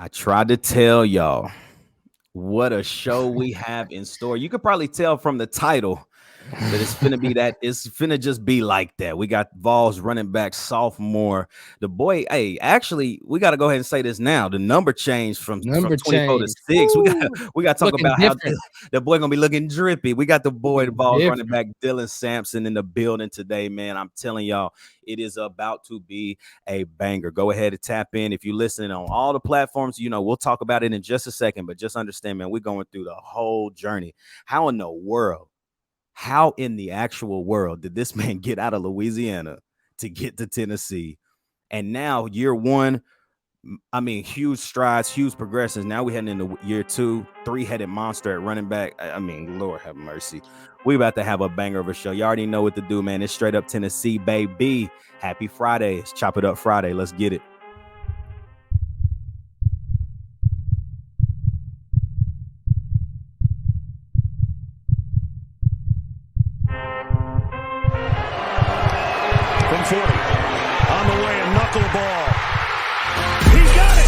I tried to tell y'all what a show we have in store. You could probably tell from the title that it's finna be that. It's finna just be like that. We got Vols running back sophomore. The boy, hey, actually, we got to go ahead and say this now. The number changed from 24 to 6. We got to talk Looking about different. how the boy gonna be looking drippy. We got the boy, the Vols running Different. back Sampson in the building today, man. I'm telling y'all, it is about to be a banger. Go ahead and tap in if you're listening on all the platforms. You know, we'll talk about it in just a second, but just understand, man, we're going through the whole journey. How in the world? How in the actual world did this man get out of Louisiana to get to Tennessee? And now year one, I mean, huge strides, huge progressions. Now we're heading into year two, three-headed monster at running back. I mean, Lord have mercy. We about to have a banger of a show. You already know what to do, man. It's straight up Tennessee, baby. Happy Friday. It's Chop It Up Friday. Let's get it. From 40, on the way, a knuckleball. He got it!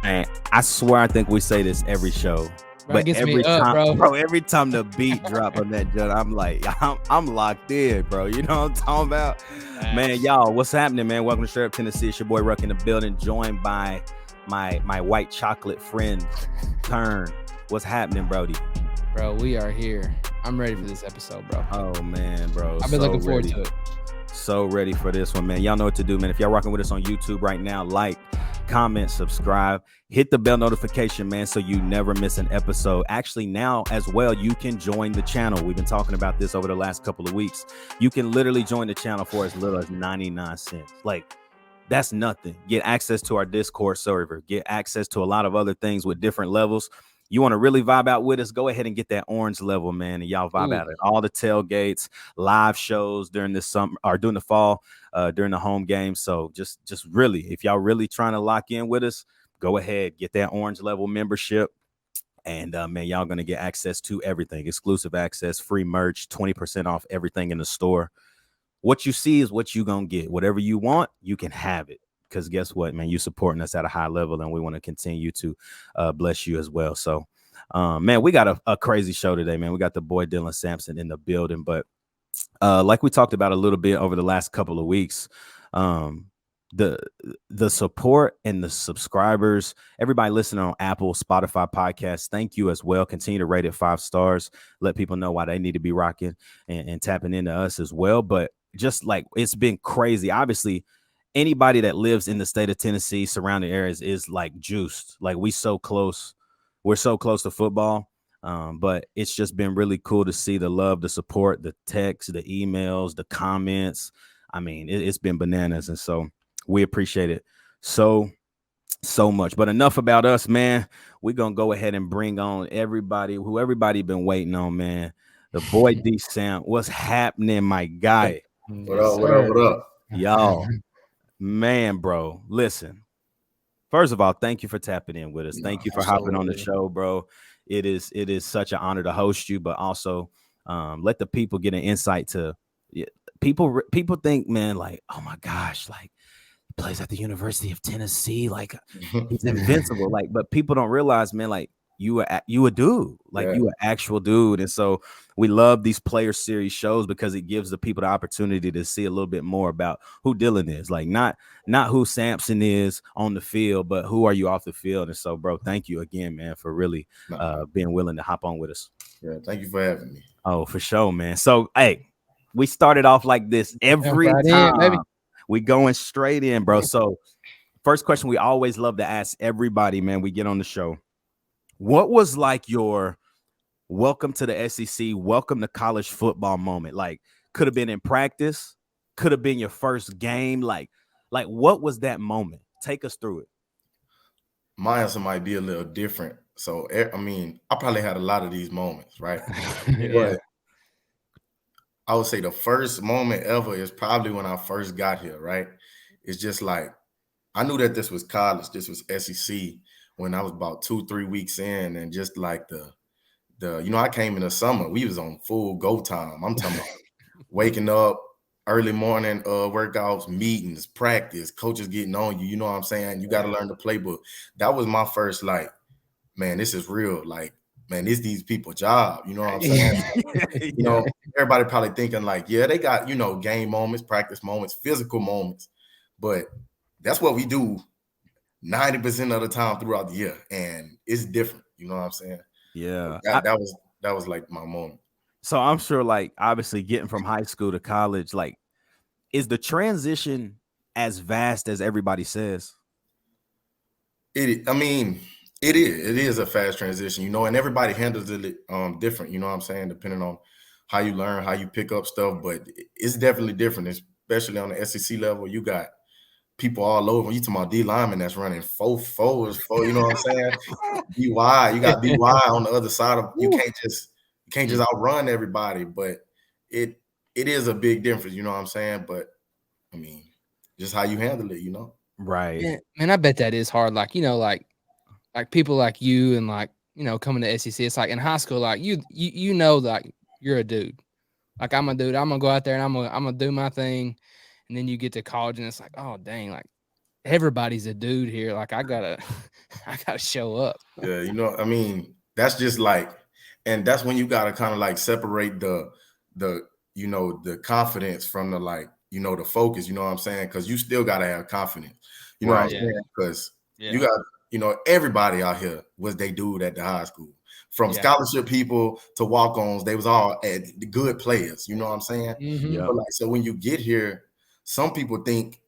Man, I swear I think we say this every show. Bro, But gets every me up, time, bro. every time the beat drop on that joint, I'm like, I'm locked in, bro. You know what I'm talking about? Man, y'all, what's happening, man? Welcome to Straight Up Tennessee. It's your boy Ruck in the building, joined by my white chocolate friend, Turn. What's happening, Brody? Bro, we are here. I'm ready for this episode, bro. Oh, man, bro. I've been looking forward to it. So ready for this one, man. Y'all know what to do, man. If y'all rocking with us on YouTube right now, like, comment, subscribe, hit the bell notification, man, so you never miss an episode. Actually, now as well, you can join the channel. We've been talking about this over the last couple of weeks. You can literally join the channel for as little as 99 cents. Like, that's nothing. Get access to our Discord server. Get access to a lot of other things with different levels. You want to really vibe out with us, go ahead and get that orange level, man, and y'all vibe out at all the tailgates, live shows during the summer or during the fall, during the home games. So just really, if y'all really trying to lock in with us, go ahead, get that orange level membership. And man, y'all gonna get access to everything, exclusive access, free merch, 20% off everything in the store. What you see is what you gonna get. Whatever you want, you can have it. Because guess what, man, you supporting us at a high level, and we want to continue to bless you as well. So, man, we got a crazy show today, man. We got the boy Sampson in the building, but like we talked about a little bit over the last couple of weeks, the support and the subscribers, everybody listening on Apple, Spotify podcasts, thank you as well. Continue to rate it 5 stars. Let people know why they need to be rocking and tapping into us as well. But just like it's been crazy, obviously. Anybody that lives in the state of Tennessee, surrounding areas, is like juiced. Like we're so close to football. But it's just been really cool to see the love, the support, the texts, the emails, the comments. I mean, it's been bananas. And so we appreciate it so much. But enough about us, man. We're going to go ahead and bring on everybody been waiting on, man. The boy Samp. What's happening, my guy? What up? Y'all. Man, bro, listen. First of all, thank you for tapping in with us. Thank you for hopping on the show, bro. It is such an honor to host you, but also let the people get an insight to people. People think, man, like, oh my gosh, like he plays at the University of Tennessee, like he's invincible. Like, but people don't realize, man, like you a dude, like you an actual dude. And so we love these player series shows because it gives the people the opportunity to see a little bit more about who Dylan is, like not who Sampson is on the field, but who are you off the field. And so, bro, thank you again, man, for really being willing to hop on with us. Yeah, thank you for having me. Oh, for sure, man. So, hey, we started off like this every time. Baby. We going straight in, bro. So first question we always love to ask everybody, man, we get on the show. What was like your welcome to the SEC, welcome to college football moment? Like, could have been in practice, could have been your first game. Like what was that moment? Take us through it. my answer might be a little different. So, I mean, I probably had a lot of these moments, right? Yeah. But I would say the first moment ever is probably when I first got here, right? It's just like, I knew that this was college, this was SEC when I was about 2-3 weeks in, and just like I came in the summer, we was on full go time. I'm talking about waking up, early morning workouts, meetings, practice, coaches getting on you. You know what I'm saying? You got to learn the playbook. That was my first, like, man, this is real. Like, man, this these people job. You know what I'm saying? Everybody probably thinking like, yeah, they got, game moments, practice moments, physical moments, but that's what we do 90% of the time throughout the year, and it's different. You know what I'm saying? Yeah. That was like my moment. So I'm sure, like, obviously getting from high school to college, like, is the transition as vast as everybody says? I mean, it is. It is a fast transition, and everybody handles it different. You know what I'm saying? Depending on how you learn, how you pick up stuff, but it's definitely different, especially on the SEC level. You got people all over. You talking about D lineman that's running 4.4s, you know what I'm saying? BY, you got BY on the other side of. You can't just outrun everybody, but it is a big difference. You know what I'm saying? But I mean, just how you handle it, Right. Yeah, man, I bet that is hard. Like, like people like you and like, coming to SEC, it's like in high school, like like you're a dude. Like I'm a dude. I'm gonna go out there and I'm gonna do my thing. And then you get to college and it's like, oh dang, like everybody's a dude here. Like I gotta show up. Yeah, I mean, that's just like, and that's when you gotta kind of like separate the confidence from the, like, the focus, you know what I'm saying? Because you still gotta have confidence. You know what I'm saying? Because you got, everybody out here was they dude at the high school. From scholarship people to walk-ons, they was all at the good players. You know what I'm saying? Mm-hmm. But like, so when you get here, some people think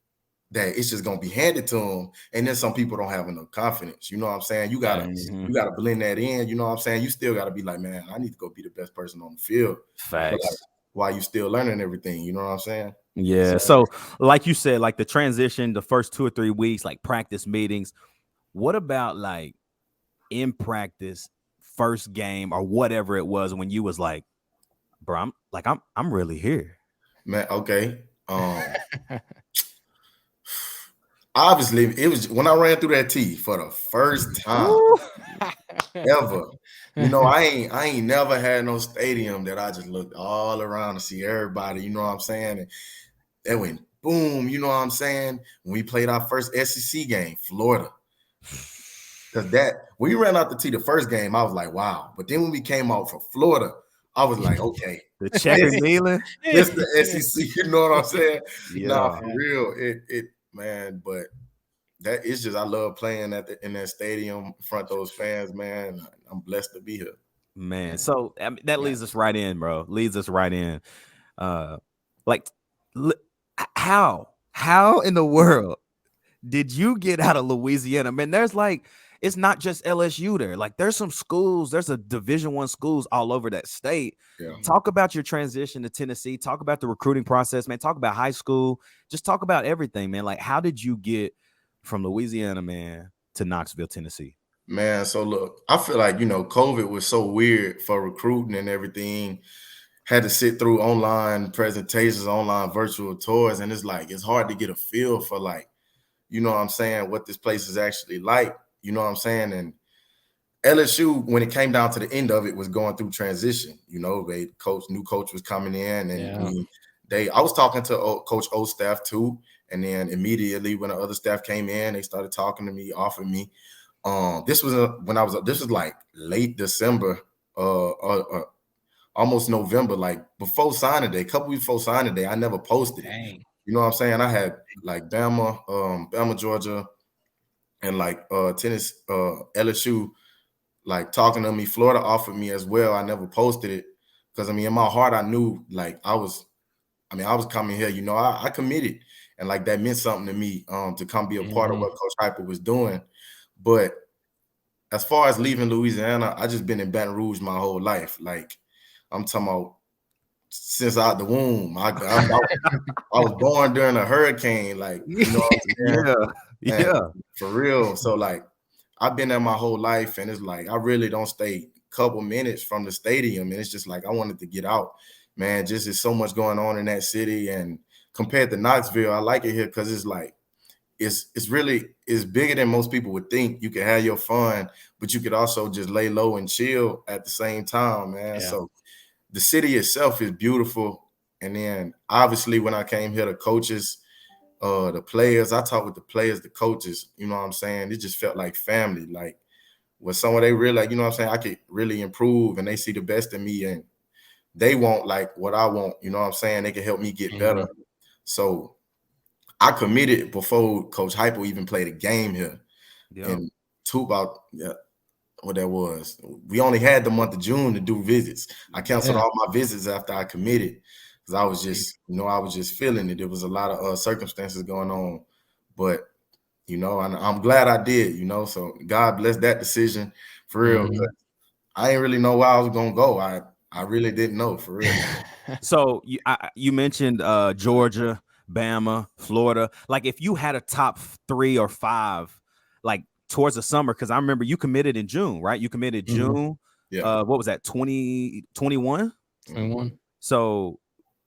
that it's just gonna be handed to them, and then some people don't have enough confidence. You know what I'm saying? You gotta blend that in. You know what I'm saying? You still gotta be like, man, I need to go be the best person on the field. Facts. Like, while you still learning everything, you know what I'm saying? Yeah. So like you said, like the transition, the first 2 or 3 weeks, like practice meetings. What about like in practice, first game or whatever it was when you was like, bro, I'm really here? Man, okay. Obviously, it was when I ran through that tee for the first time ever. I ain't never had no stadium that I just looked all around to see everybody. You know what I'm saying? And it went boom. You know what I'm saying? When we played our first SEC game, Florida. Because when we ran out the tee the first game, I was like, wow. But then when we came out for Florida, I was like, okay. The checker kneeling. It's the SEC. You know what I'm saying? Yeah. Nah, for real. It man, but that is just, I love playing in that stadium in front of those fans, man. I'm blessed to be here. Man, so I mean, that leads us right in, bro. Leads us right in. Like, how in the world did you get out of Louisiana? Man, there's like, it's not just LSU there. Like, there's some schools, there's a Division I schools all over that state. Yeah. Talk about your transition to Tennessee. Talk about the recruiting process, man. Talk about high school. Just talk about everything, man. Like, how did you get from Louisiana, man, to Knoxville, Tennessee? Man, so look, I feel like, COVID was so weird for recruiting and everything. Had to sit through online presentations, online virtual tours, and it's like, it's hard to get a feel for, like, you know what I'm saying, what this place is actually like, you know what I'm saying? And LSU, when it came down to the end of it, was going through transition. New coach was coming in, and I was talking to Coach O's staff too, and then immediately when the other staff came in, they started talking to me, offered me. This was like late December, almost November, like before signing day, a couple weeks before signing day. I never posted it. You know what I'm saying? I had like Bama, Georgia, and like Tennessee, LSU, like talking to me. Florida offered me as well. I never posted it because in my heart I knew like I was coming here. I committed, and like that meant something to me to come be a part of what Coach Hyper was doing. But as far as leaving Louisiana, I just been in Baton Rouge my whole life. Like, I'm talking about since out the womb. I was born during a hurricane, like, you know what I'm saying? Yeah. For real. So like, I've been there my whole life, and it's like I really don't stay a couple minutes from the stadium, and it's just like I wanted to get out, man. Just there's so much going on in that city, and compared to Knoxville, I like it here because it's like it's really bigger than most people would think. You can have your fun, but you could also just lay low and chill at the same time, man. Yeah. So the city itself is beautiful, and then obviously when I came here, the coaches, the players, I talked with the players, the coaches, you know what I'm saying? It just felt like family. Like when someone they realize, you know what I'm saying, I could really improve, and they see the best in me, and they want like what I want, you know what I'm saying? They can help me get better. So I committed before Coach Hypo even played a game here. And what that was. We only had the month of June to do visits. I canceled all my visits after I committed because I was just, I was just feeling it. There was a lot of circumstances going on, but and I'm glad I did. So God bless that decision for real. I didn't really know where I was gonna go. I really didn't know for real. So you mentioned Georgia, Bama, Florida. Like if you had a top 3 or 5, like towards the summer, because I remember you committed in June, right? You committed June. Yeah. What was that? 2021? 21. So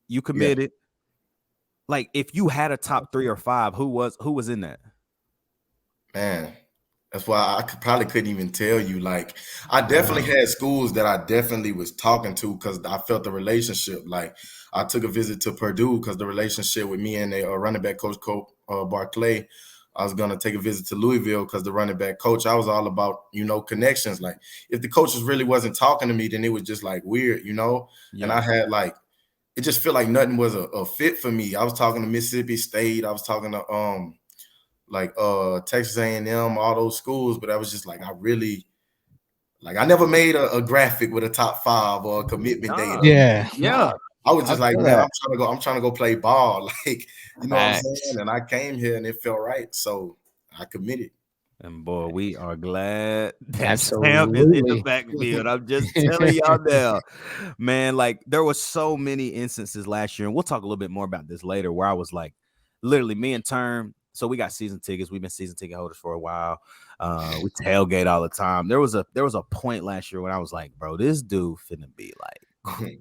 you committed. Like if you had a top 3 or 5, who was in that? Man, that's why I probably couldn't even tell you. Like I definitely had schools that I definitely was talking to because I felt the relationship. Like I took a visit to Purdue because the relationship with me and the running back coach Barclay. I was going to take a visit to Louisville because the running back coach, I was all about, connections. Like if the coaches really wasn't talking to me, then it was just like weird, and I had like, it just felt like nothing was a fit for me. I was talking to Mississippi State. I was talking to Texas A&M, all those schools, but I was just like, I never made a graphic with a top 5 or a commitment day. Yeah. I was just like, man, I'm trying to go play ball. Like, you know what I'm saying? And I came here and it felt right. So I committed. And boy, we are glad that Samp is in the backfield. I'm just telling y'all now, man, like there was so many instances last year, and we'll talk a little bit more about this later, where I was like, literally me and Term. So we got season tickets. We've been season ticket holders for a while. We tailgate all the time. There was a point last year when I was like, bro, this dude finna be like,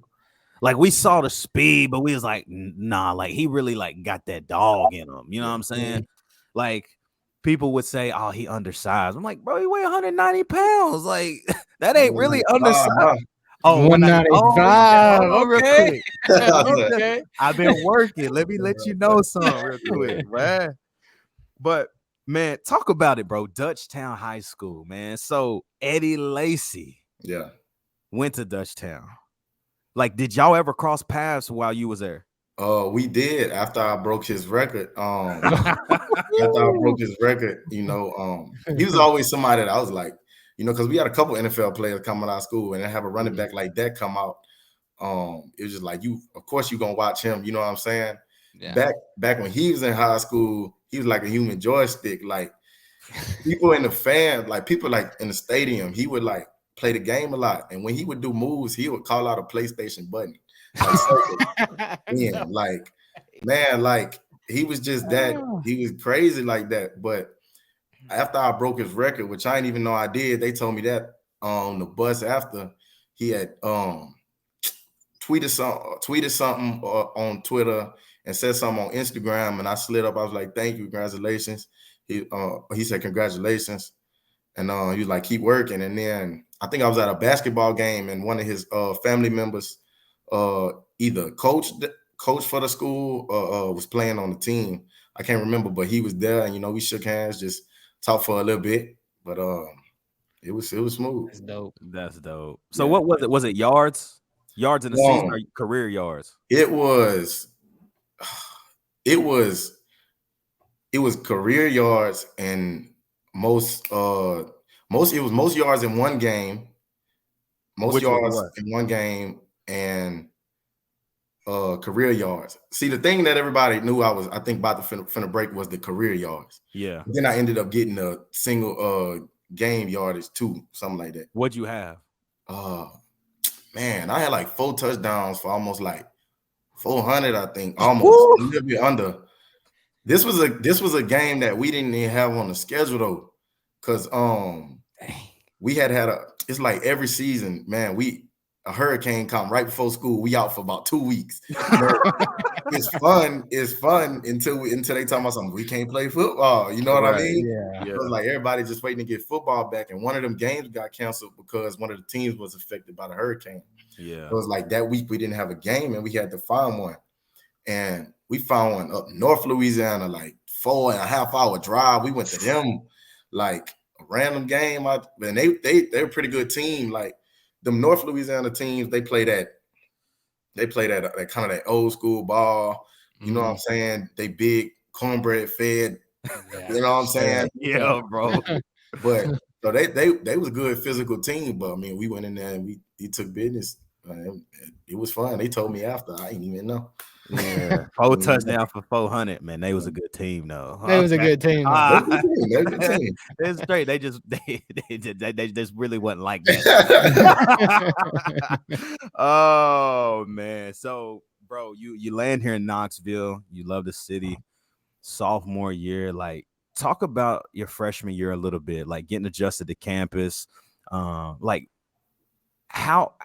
like we saw the speed, but we was like, nah, like he really like got that dog in him. You know what I'm saying? Like people would say, oh, he undersized. I'm like, bro, he weigh 190 pounds. Like that ain't really undersized. Oh, 195. Okay. Okay. I've been working. Let me let you know something real quick, man. But man, talk about it, bro. Dutchtown High School, man. So Eddie Lacy, went to Dutchtown. Like, did y'all ever cross paths while you was there? We did after I broke his record. After I broke his record, he was always somebody that I was like, because we had a couple NFL players come out of school and have a running back like that come out. It was just like of course you're gonna watch him, you know what I'm saying? Yeah. Back when he was in high school, he was like a human joystick. Like people in the fan, like people like in the stadium, he would like play the game a lot. And when he would do moves, he would call out a PlayStation button. Like, man, like he was just that, he was crazy like that. But after I broke his record, which I didn't even know I did, they told me that on the bus after he had tweeted something on Twitter and said something on Instagram, and I slid up. I was like, thank you, congratulations. He said, congratulations. And he was like, keep working. And then I think I was at a basketball game and one of his family members either coached for the school or was playing on the team. I can't remember, but he was there and, we shook hands, just talked for a little bit, but it was smooth. That's dope. So what was it? Was it yards in the season or career yards? It was career yards and most yards in one game. Most yards in one game and career yards. See, the thing that everybody knew I think about the finna break was the career yards. Yeah. But then I ended up getting a single game yardage too, something like that. What'd you have? Man, I had like 4 touchdowns for almost like 400, I think, almost a little bit under. This was a game that we didn't even have on the schedule though, because we had it's like every season, man, a hurricane come right before school. We out for about 2 weeks. It's fun until they talk about something. We can't play football. You know what I mean? Yeah. Because like everybody just waiting to get football back. And one of them games got canceled because one of the teams was affected by the hurricane. Yeah. It was like that week we didn't have a game and we had to find one. And we found one up North Louisiana, like 4.5-hour drive. We went to them like a random game. And they're a pretty good team. Like them North Louisiana teams, they play that kind of that old school ball. You know what I'm saying? They big cornbread fed. Yeah. You know what I'm saying? Yeah, bro. But so they was a good physical team. But I mean, we went in there and we took business. It was fun. They told me after. I didn't even know. Yeah, 4 touchdowns for 400. Man, they was a good team though. They was a good team. They're a good team. It's straight. They just really wasn't like that. Oh man. So, bro, you land here in Knoxville. You love the city. Sophomore year, like talk about your freshman year a little bit, like getting adjusted to campus. Like how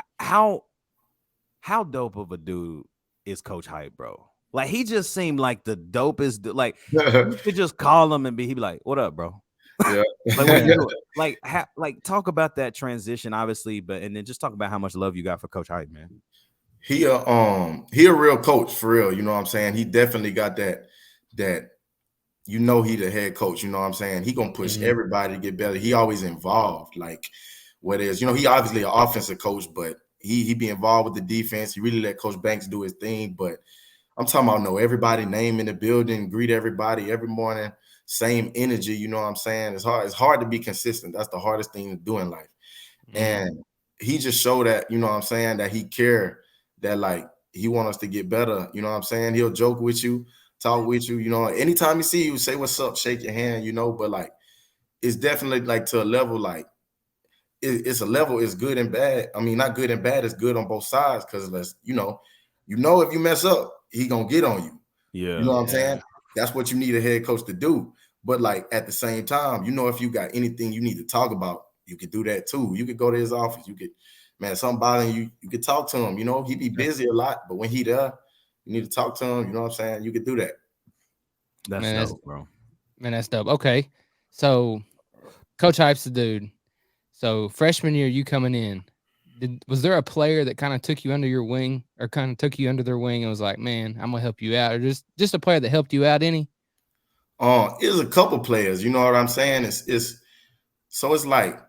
dope of a dude is Coach Hype, bro? Like he just seemed like the dopest. Like you could just call him and he'd be like, "What up, bro?" Yeah. Like what you doing? Like talk about that transition, obviously, and then just talk about how much love you got for Coach Hype, man. He a real coach for real. You know what I'm saying? He definitely got that he the head coach. You know what I'm saying? He gonna push everybody to get better. He always involved. Like whether it's he obviously an offensive coach, but he be involved with the defense. He really let Coach Banks do his thing. But I'm talking about know everybody name in the building, greet everybody every morning, same energy. You know what I'm saying? It's hard to be consistent. That's the hardest thing to do in life. And he just showed that, you know what I'm saying, that he cared, that like he want us to get better. You know what I'm saying? He'll joke with you, talk with you, you know, anytime you see you, say what's up, shake your hand, you know, but like it's definitely like to a level like it's a level, it's good and bad. I mean, not good and bad, it's good on both sides because you know if you mess up, he gonna get on you. Yeah. You know what I'm saying? That's what you need a head coach to do. But like at the same time, you know, if you got anything you need to talk about, you could do that too. You could go to his office, you could, man, something bothering you, you could talk to him. You know, he be busy a lot, but when he there, you need to talk to him. You know what I'm saying? You could do that. That's dope, bro. Man, that's dope. Okay. So Coach Hype's the dude. So freshman year, you coming in, was there a player that kind of took you under your wing or kind of took you under their wing and was like, man, I'm gonna help you out, or just a player that helped you out any? It was a couple players, you know what I'm saying? It's like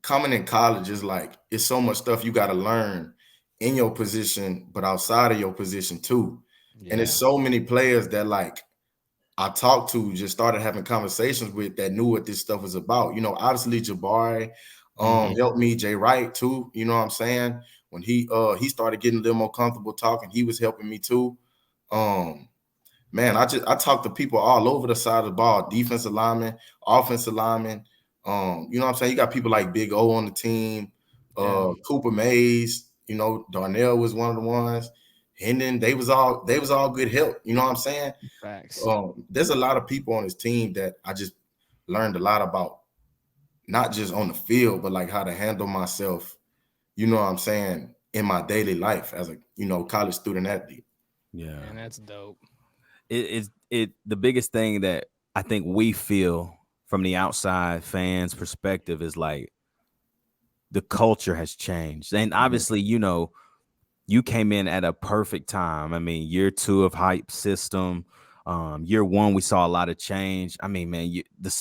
coming in college is like it's so much stuff you got to learn in your position, but outside of your position too. Yeah. And it's so many players that like I talked to, just started having conversations with that knew what this stuff was about. You know, obviously Jabari helped me, Jay Wright too. You know what I'm saying? When he started getting a little more comfortable talking, he was helping me too. Man, I talk to people all over the side of the ball, defensive linemen, offensive linemen. You know what I'm saying? You got people like Big O on the team, Cooper Mays, you know, Darnell was one of the ones. And then they was all good help. You know what I'm saying? Facts. There's a lot of people on this team that I just learned a lot about, not just on the field, but like how to handle myself, you know what I'm saying, in my daily life as a, you know, college student athlete. Yeah. Man, that's dope. The biggest thing that I think we feel from the outside fans' perspective is like the culture has changed. And obviously, you know, you came in at a perfect time. I mean, year 2 of Hype system. Year 1, we saw a lot of change. I mean, man, the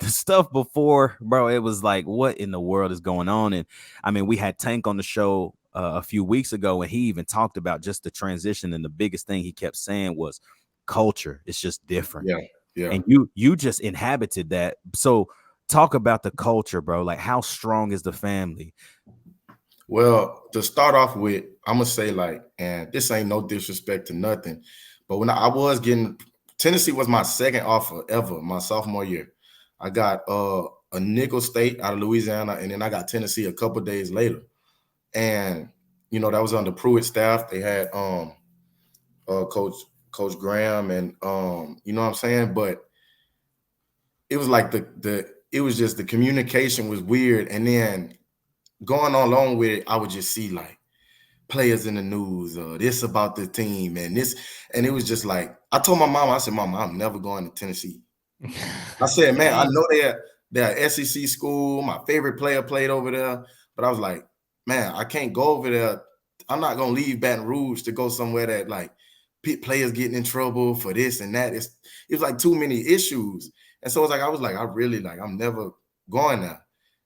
stuff before, bro, it was like, what in the world is going on? And I mean, we had Tank on the show a few weeks ago, and he even talked about just the transition. And the biggest thing he kept saying was culture. It's just different. Yeah. And you just inhabited that. So talk about the culture, bro. Like, how strong is the family? Well, to start off with, I'm gonna say like, and this ain't no disrespect to nothing, but when I was getting, Tennessee was my second offer ever, my sophomore year. I got a nickel state out of Louisiana, and then I got Tennessee a couple days later. And you know, that was under Pruitt's staff. They had Coach Graham, and you know what I'm saying? But it was like it it was just the communication was weird. And then going along with it, I would just see like players in the news, this about the team and this. And it was just like, I told my mom, I said, Mama, I'm never going to Tennessee. I said, man, I know they're SEC school. My favorite player played over there. But I was like, man, I can't go over there. I'm not going to leave Baton Rouge to go somewhere that like players getting in trouble for this and that. It was like too many issues. And so I was like, I'm never going there.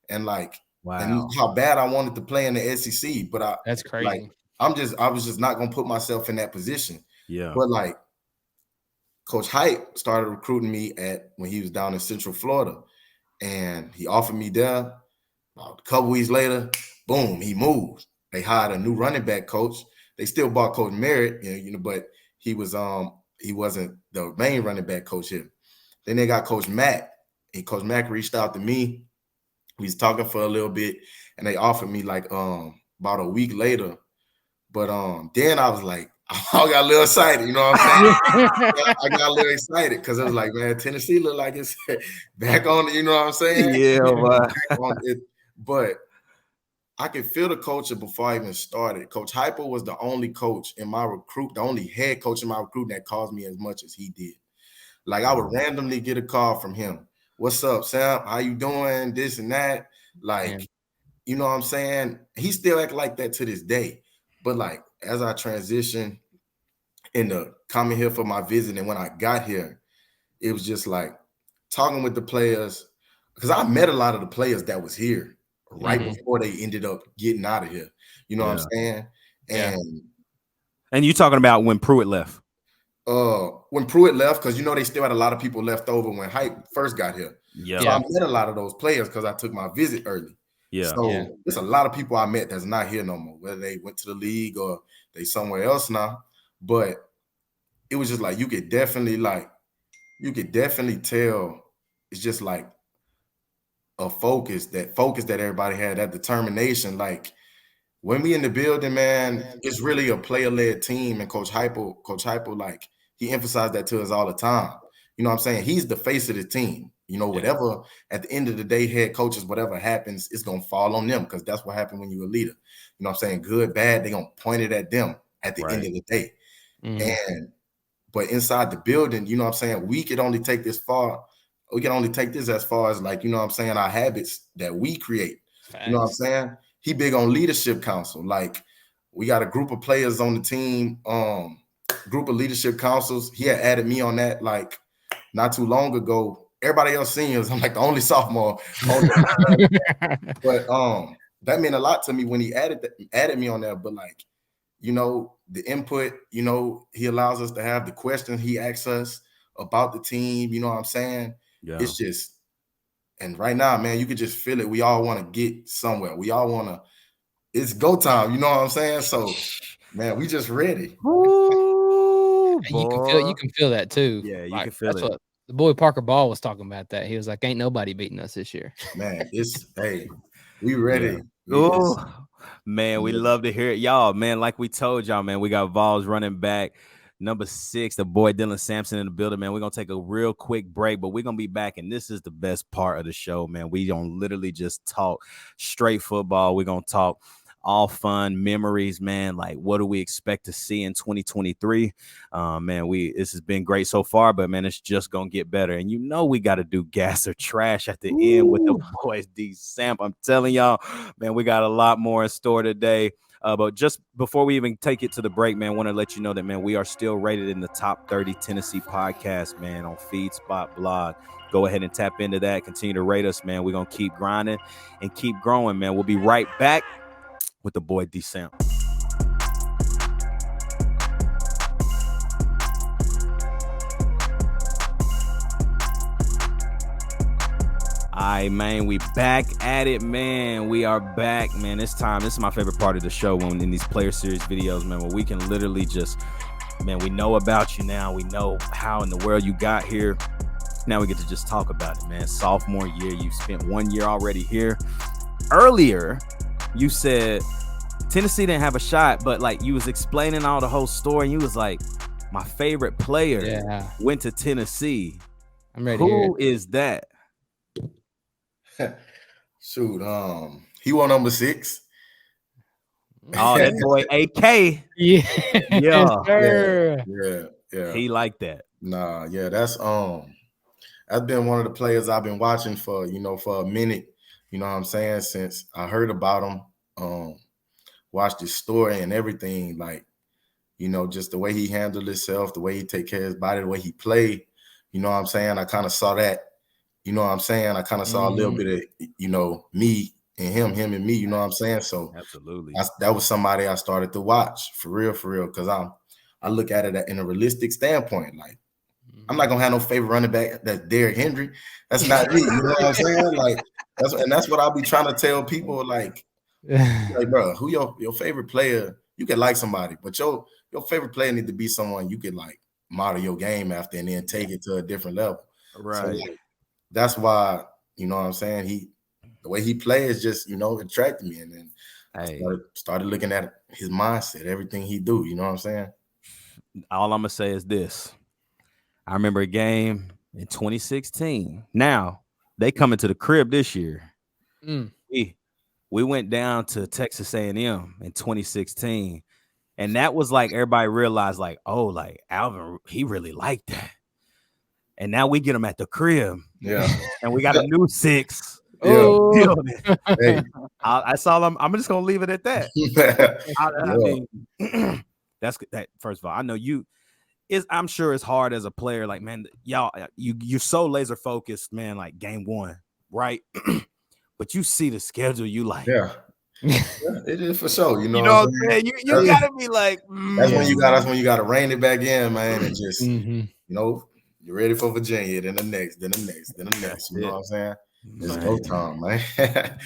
And like, wow. And how bad I wanted to play in the SEC, but that's crazy. Like, I was just not gonna put myself in that position. Yeah. But like Coach Hype started recruiting me when he was down in Central Florida, and he offered me there. About a couple weeks later, boom, he moved. They hired a new running back coach. They still bought Coach Merritt, but he wasn't the main running back coach here. Then they got Coach Mack, and Coach Mack reached out to me. We was talking for a little bit, and they offered me like about a week later. But then I was like, I got a little excited, you know what I'm saying? I got a little excited because it was like, man, Tennessee looked like it's back on it, you know what I'm saying? Yeah, but I could feel the culture before I even started. Coach Hyper was the only coach in my recruit, the only head coach in my recruit that caused me as much as he did. Like I would randomly get a call from him. What's up, Samp? How you doing? This and that. Like, you know what I'm saying? He still act like that to this day. But like, as I transitioned into coming here for my visit, and when I got here, it was just like talking with the players, because I met a lot of the players that was here right before they ended up getting out of here. You know what I'm saying? And you talking about when Pruitt left? When Pruitt left, because they still had a lot of people left over when Hype first got here. Yeah. So I met a lot of those players because I took my visit early. Yeah. So there's a lot of people I met that's not here no more, whether they went to the league or they somewhere else now. But it was just like you could definitely tell it's just like a focus that everybody had, that determination. Like when we in the building, man, it's really a player-led team, and Coach Hyper, like he emphasized that to us all the time. You know what I'm saying? He's the face of the team. Whatever, at the end of the day, head coaches, whatever happens, it's going to fall on them, because that's what happened when you're a leader. You know what I'm saying? Good, bad, they're going to point it at them at the end of the day. But inside the building, you know what I'm saying, we can only take this far. We can only take this as far as, like, you know what I'm saying, our habits that we create. Facts. You know what I'm saying? He big on leadership council. Like, we got a group of players on the team, group of leadership councils. He had added me on that, like, not too long ago. Everybody else seniors, I'm like the only sophomore. But that meant a lot to me when he added me on there. But like, the input, he allows us to have the questions he asks us about the team. You know what I'm saying? Yeah. It's just, and right now, man, you can just feel it. We all want to get somewhere. We all want to, it's go time. You know what I'm saying? So, man, we just ready. Ooh, you can feel that too. Yeah, you can feel it. What the boy Parker Ball was talking about that. He was like, ain't nobody beating us this year. Man, we ready. Yeah. Oh, man, we love to hear it. Y'all, man, like we told y'all, man, we got Vols running back number 6, the boy Dylan Sampson in the building, man. We're going to take a real quick break, but we're going to be back, and this is the best part of the show, man. We don't literally just talk straight football. We're going to talk all fun memories, man. Like, what do we expect to see in 2023? Man, this has been great so far, but man, it's just gonna get better. And we got to do gas or trash at the end with the boys D Samp. I'm telling y'all, man, we got a lot more in store today. But just before we even take it to the break, man, I want to let you know that, man, we are still rated in the top 30 Tennessee podcasts, man, on FeedSpot blog. Go ahead and tap into that. Continue to rate us, man. We're gonna keep grinding and keep growing, man. We'll be right back with the boy D Samp. All right, man, we back at it, man. We are back, man. This is my favorite part of the show, when in these player series videos, man, where we can literally just, man, we know about you now. We know how in the world you got here. Now we get to just talk about it, man. Sophomore year, you spent 1 year already here. Earlier, you said Tennessee didn't have a shot, but like you was explaining all the whole story, and you was like, my favorite player went to Tennessee. I'm ready. Who is that? Shoot, he won number 6. Oh, that boy AK. Yeah, Yeah. sir. Yeah. He like that. Nah, yeah, that's been one of the players I've been watching for, for a minute. You know what I'm saying? Since I heard about him, watched his story and everything, like, just the way he handled himself, the way he take care of his body, the way he played. You know what I'm saying? I kind of saw that. You know what I'm saying? I kind of saw a little bit of, me and him and me. You know what I'm saying? So Absolutely. that was somebody I started to watch for real, because I look at it in a realistic standpoint. Like, I'm not gonna have no favorite running back that's Derrick Henry. That's not me. You know what I'm saying? Like, that's what I'll be trying to tell people. Like, bro, who your favorite player? You can like somebody, but your favorite player need to be someone you could like model your game after, and then take it to a different level. Right. So, like, that's why, you know what I'm saying, the way he plays just, attracted me. And then I started looking at his mindset, everything he do. You know what I'm saying? All I'm gonna say is this. I remember a game in 2016. Now they coming to the crib this year. We went down to Texas A&M in 2016, and that was like everybody realized, like, oh, like Alvin, he really liked that. And now we get him at the crib. Yeah. And we got a new 6. Oh, hey. That's all. I'm just gonna leave it at that. I mean, that's that. First of all, I know you. I'm sure it's hard as a player. Like, man, y'all, you're so laser focused, man. Like game 1, right? But you see the schedule, you like, yeah, it is for sure. You know what I'm saying? You gotta be like, that's when you gotta rein it back in, man, and just you're ready for Virginia, then the next. You know what I'm saying? It's go time, man.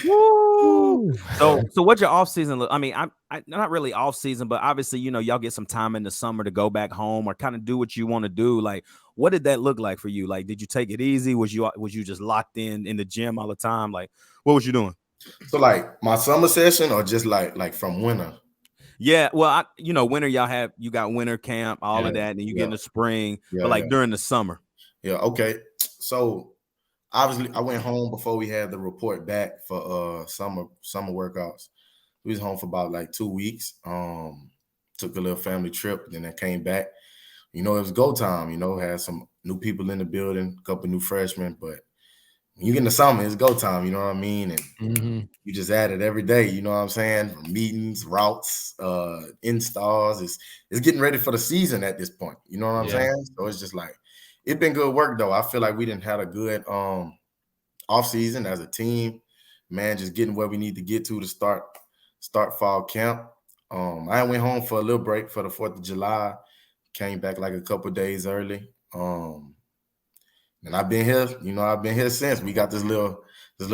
Woo! So what's your off season look? I mean, I not really off season, but obviously, y'all get some time in the summer to go back home or kind of do what you want to do. Like, what did that look like for you? Like, did you take it easy? Was you just locked in the gym all the time? Like, what was you doing? So, like, my summer session, or just like from winter? Yeah, well, winter you got winter camp, all of that, and then you get in the spring, but like during the summer. Yeah, okay. So obviously I went home before we had the report back for summer workouts. We was home for about like 2 weeks. Took a little family trip, then I came back. It was go time, had some new people in the building, a couple new freshmen, but when you get in the summer, it's go time, you know what I mean? And you just at it every day, you know what I'm saying? Meetings, routes, installs. It's getting ready for the season at this point. You know what I'm saying? So it's just like, it's been good work though. I feel like we didn't have a good off season as a team. Man, just getting where we need to get to start fall camp. I went home for a little break for the 4th of July. Came back like a couple days early. And I've been here, I've been here since. We got this little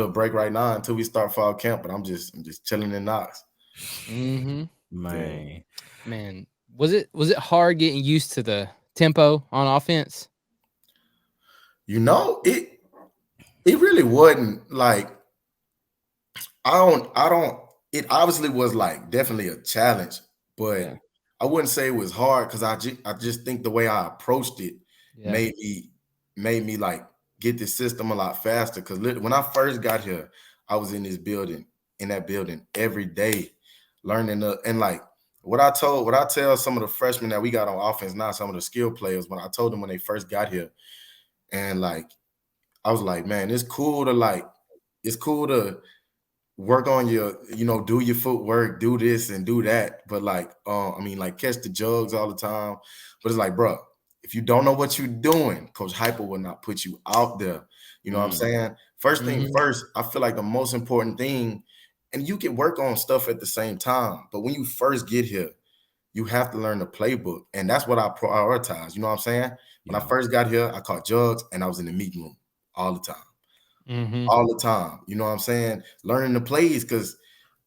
break right now until we start fall camp, but I'm just chilling in Knox. Man, was it hard getting used to the tempo on offense? It really wasn't. Like, it obviously was like definitely a challenge, but I wouldn't say it was hard, because I just think the way I approached it made me like get this system a lot faster. Because when I first got here, I was in that building every day, learning and like what I tell some of the freshmen that we got on offense now, some of the skill players, when I told them when they first got here, and like I was like, man, it's cool to work on your, do your footwork, do this and do that, but like catch the jugs all the time. But it's like, bro, if you don't know what you're doing, Coach Hyper will not put you out there. You know what I'm saying? First thing first, I feel like the most important thing, and you can work on stuff at the same time, but when you first get here, you have to learn the playbook. And that's what I prioritize. You know what I'm saying? When I first got here, I caught jugs and I was in the meeting room all the time. All the time. You know what I'm saying? Learning the plays, because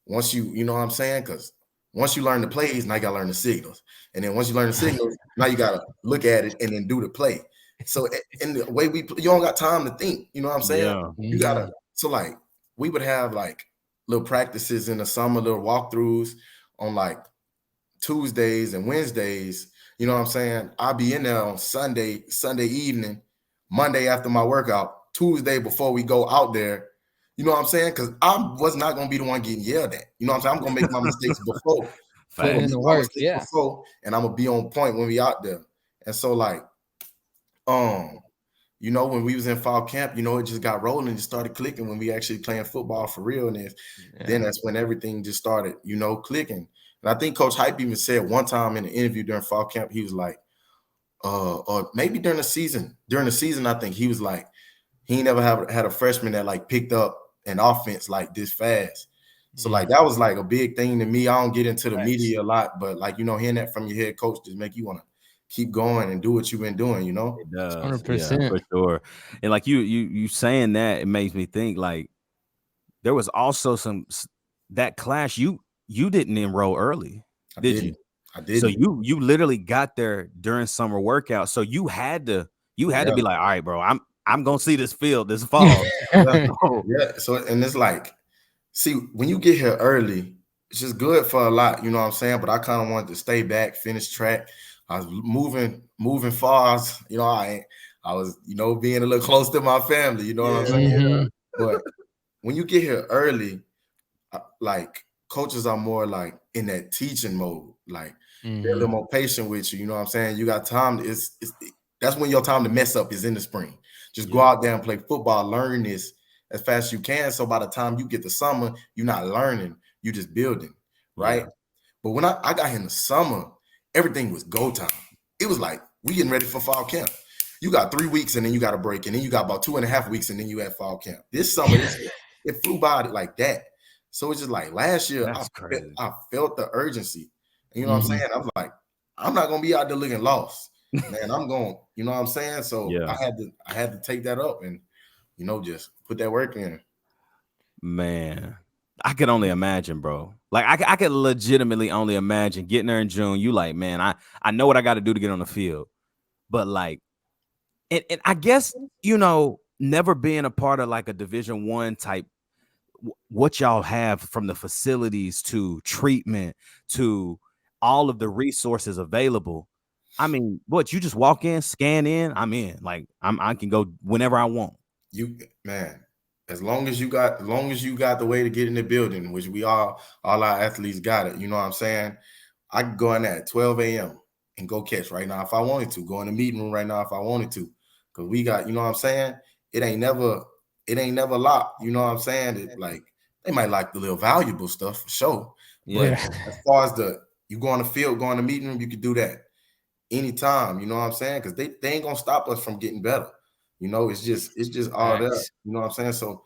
once you learn the plays, now you gotta learn the signals. And then once you learn the signals, now you gotta look at it and then do the play. So in the way you don't got time to think, you know what I'm saying? You gotta, so like we would have like little practices in the summer, little walkthroughs on like Tuesdays and Wednesdays. You know what I'm saying? I'll be in there on Sunday evening, Monday after my workout, Tuesday before we go out there. You know what I'm saying? Because I was not gonna be the one getting yelled at. You know what I'm saying? I'm gonna make my mistakes before. I'm Putting gonna in make the my work, mistakes yeah. before, and I'm gonna be on point when we out there. And so, like, you know, when we was in fall camp, you know, it just got rolling and started clicking when we actually playing football for real. And then that's when everything just started, you know, clicking. And I think Coach Hype even said one time in an interview during fall camp, he was like, or maybe during the season, I think he was like, he never had a freshman that like picked up an offense like this fast. So like that was like a big thing to me. I don't get into the media a lot, but like, you know, hearing that from your head coach just make you want to keep going and do what you've been doing, you know? It does. 100%. Yeah, for sure. And like you saying that, it makes me think like there was also that class you didn't enroll early, did you? I didn't. So you literally got there during summer workout. So you had to be like, all right, bro, I'm gonna see this field this fall. Yeah. So and it's like, see, when you get here early, it's just good for a lot, you know what I'm saying? But I kind of wanted to stay back, finish track. I was moving fast, you know. I was, you know, being a little close to my family, you know what I'm saying? But when you get here early, like coaches are more like in that teaching mode, like they're a little more patient with you. You know what I'm saying? You got time. That's when your time to mess up is in the spring. Just go out there and play football, learn this as fast as you can. So by the time you get to summer, you're not learning, you're just building, right? Yeah. But when I got here in the summer, everything was go time. It was like we getting ready for fall camp. You got 3 weeks and then you got a break, and then you got about 2.5 weeks and then you at fall camp. This summer, it flew by like that. So it's just like last year, I felt the urgency. And you know what I'm saying? I was like, I'm not gonna be out there looking lost, man. I'm going, you know what I'm saying? So I had to take that up and, you know, just put that work in. Man, I could only imagine, bro. Like I could legitimately only imagine getting there in June. You like, man, I know what I got to do to get on the field, but like, and I guess, you know, never being a part of like a Division I type, what y'all have from the facilities to treatment to all of the resources available. I mean, what, you just walk in, scan in, I'm in. Like I can go whenever I want. Man, as long as you got the way to get in the building, which we all our athletes got it. You know what I'm saying? I could go in there at 12 a.m. and go catch right now if I wanted to. Go in the meeting room right now if I wanted to. Because we got, you know what I'm saying? It ain't never locked. You know what I'm saying? It, like, they might like the little valuable stuff for sure. But as far as you go on the field, go in the meeting room, you can do that anytime. You know what I'm saying? Because they ain't gonna stop us from getting better. You know, it's just all that. You know what I'm saying? So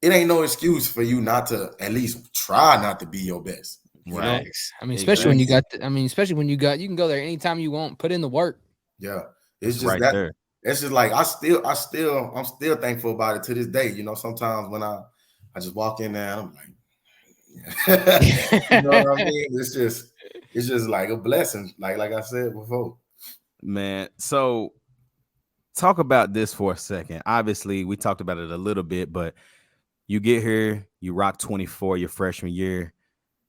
it ain't no excuse for you not to at least try not to be your best. Right. I mean, especially when you got, you can go there anytime you want, put in the work. Yeah. It's just right that. There. It's just like I'm still thankful about it to this day. You know, sometimes when I just walk in there, I'm like, you know what I mean? It's just like a blessing. Like I said before. Man, so talk about this for a second. Obviously, we talked about it a little bit, but you get here, you rock 24 your freshman year.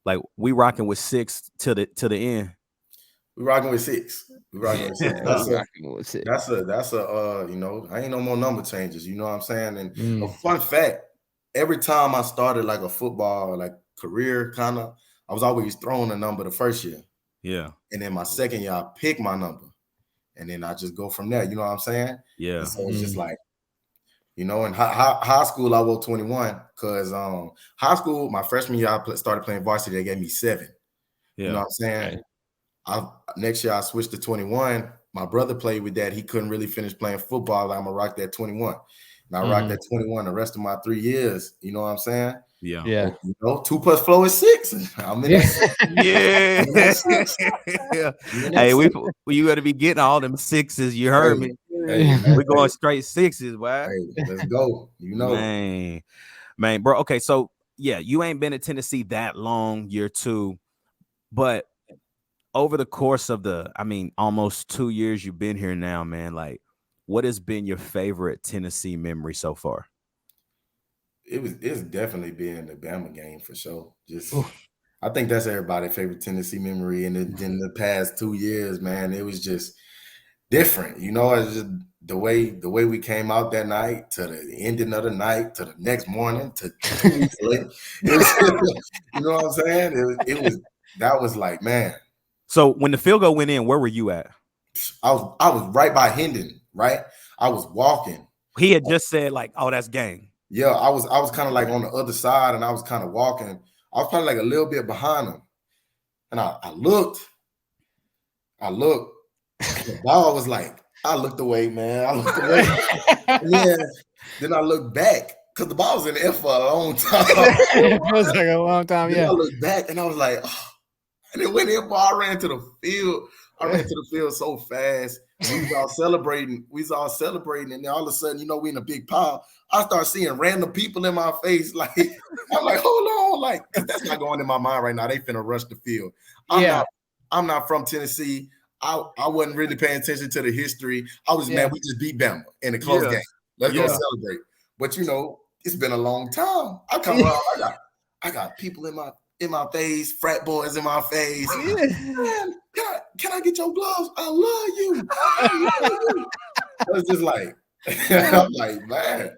Like, we rocking with 6 to the end. We rocking with 6. That's a you know, I ain't no more number changes. You know what I'm saying? And a fun fact: every time I started like a football like career, kind of, I was always throwing a number the first year. Yeah. And then my second year, I pick my number, and then I just go from there. You know what I'm saying? Yeah. And so it's just like, you know, in high school, I wore 21 because high school, my freshman year, I started playing varsity. They gave me 7. Yeah. You know what I'm saying? Next year I switched to 21. My brother played with that. He couldn't really finish playing football. I'm gonna rock that 21. And I rocked that 21 the rest of my 3 years. You know what I'm saying? Yeah. Yeah. You know, 2 + 4 is 6. I'm in that. Yeah. Hey, you better be getting all them 6s. You heard me. Hey, we're going straight 6s, boy. Hey, let's go. You know, man, bro. Okay, so yeah, you ain't been at Tennessee that long, year 2, but over the course of almost 2 years you've been here now, man, like, what has been your favorite Tennessee memory so far? It's definitely been the Bama game for sure. I think that's everybody's favorite Tennessee memory. And in the past 2 years, man, it was just different. You know, it's just the way we came out that night to the ending of the night to the next morning to 2 weeks later. You know what I'm saying? It was that was like, man. So when the field goal went in, where were you at? I was right by Hendon, right? I was walking. He had just said like, "Oh, that's game." Yeah, I was kind of like on the other side, and I was kind of walking. I was probably like a little bit behind him, and I looked. The ball was like, I looked away, man. I looked away. Yeah. Then I looked back because the ball was in the air for a long time. It feels like a long time. Then Yeah. I looked back and I was like, oh. And it went in, boy. I ran to the field. I ran to the field so fast. We was all celebrating. And then all of a sudden, you know, we in a big pile. I start seeing random people in my face. Like, I'm like, hold on. Like, that's not going in my mind right now. They finna rush the field. I'm not from Tennessee. I wasn't really paying attention to the history. I was, man, we just beat Bama in a close game. Let's go celebrate. But, you know, it's been a long time. I come around, I got people in my face, frat boys in my face. Man, can I get your gloves? I love you. I was just like, I'm like, man.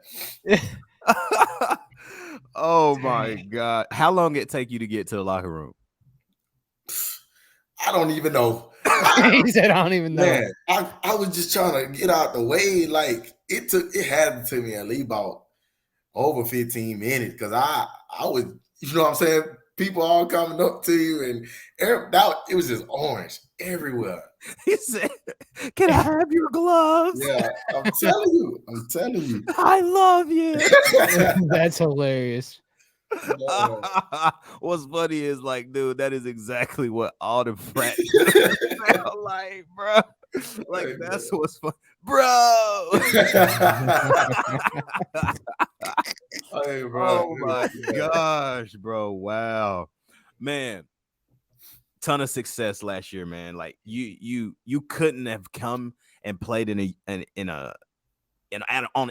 Oh my God. How long did it take you to get to the locker room? I don't even know. He said, I don't even know. Man, I was just trying to get out the way. Like it had to me at least about over 15 minutes because I was, you know what I'm saying? People all coming up to you and it was just orange everywhere. He said, "Can I have your gloves?" Yeah, I'm telling you. I love you. That's hilarious. What's funny is like, dude, that is exactly what all the frats sound like, bro. Like that's what's fun, bro. Hey, bro. Oh my gosh, bro! Wow, man. Ton of success last year, man. Like you couldn't have come and played on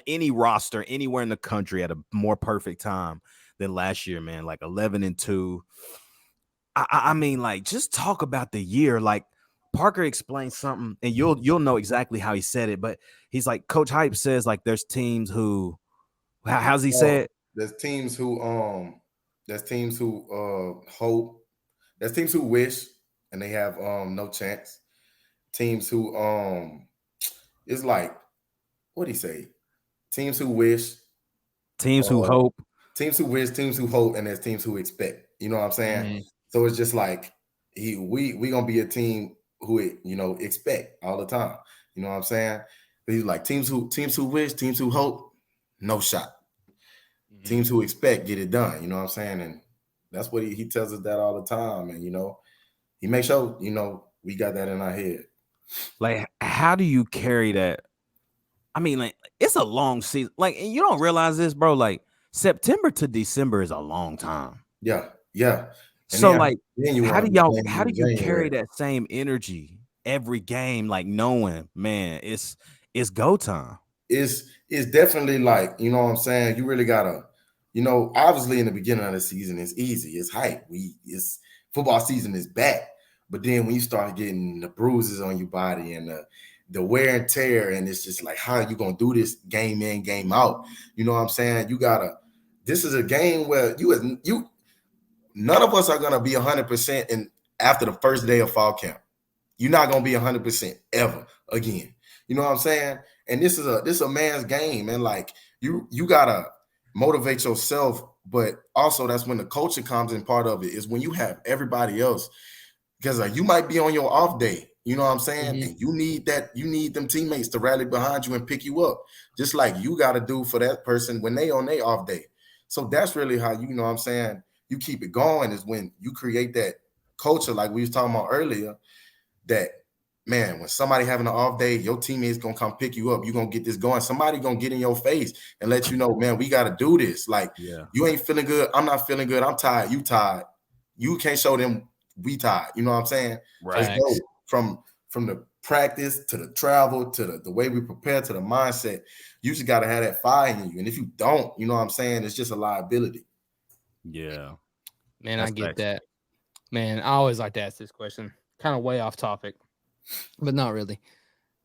any roster anywhere in the country at a more perfect time than last year, man. Like 11-2. I mean, like, just talk about the year. Like Parker explained something, and you'll know exactly how he said it. But he's like, Coach Hype says, like, there's teams who, how's he say it? There's teams who hope. There's teams who wish and they have no chance. Teams who it's like, what do you say? Teams who wish, teams who hope, teams who wish, teams who hope, and there's teams who expect. You know what I'm saying? Mm-hmm. So it's just like we gonna be a team who expect all the time. You know what I'm saying? But he's like teams who wish, teams who hope, no shot. Mm-hmm. Teams who expect get it done. You know what I'm saying? And that's what he tells us that all the time. And he makes sure we got that in our head. Like, how do you carry that? I mean, like, it's a long season. Like, and you don't realize this, bro. Like, September to December is a long time. Yeah. And so, like, how do you carry that same energy every game? Like, knowing, man, it's go time. It's definitely like, you know what I'm saying? You really gotta, obviously in the beginning of the season, it's easy. It's hype. It's football season is back. But then when you start getting the bruises on your body and the wear and tear, and it's just like, how are you gonna do this game in, game out? You know what I'm saying? This is a game where none of us are gonna be 100% after the first day of fall camp. You're not gonna be 100% ever again. You know what I'm saying? And this is a man's game, and like you gotta motivate yourself, but also that's when the culture comes in. Part of it is when you have everybody else, because you might be on your off day. You know what I'm saying? Mm-hmm. And you need them teammates to rally behind you and pick you up, just like you got to do for that person when they on their off day. So that's really how you know what I'm saying, you keep it going, is when you create that culture like we was talking about earlier, that, man, when somebody having an off day, your teammates going to come pick you up. You're going to get this going. Somebody going to get in your face and let you know, man, we got to do this. Like, You ain't feeling good. I'm not feeling good. I'm tired. You tired. You can't show them we tired. You know what I'm saying? Right. From the practice to the travel to the way we prepare to the mindset, you just got to have that fire in you. And if you don't, you know what I'm saying, it's just a liability. Yeah. Man, I get that. Man, I always like to ask this question. Kind of way off topic, but not really.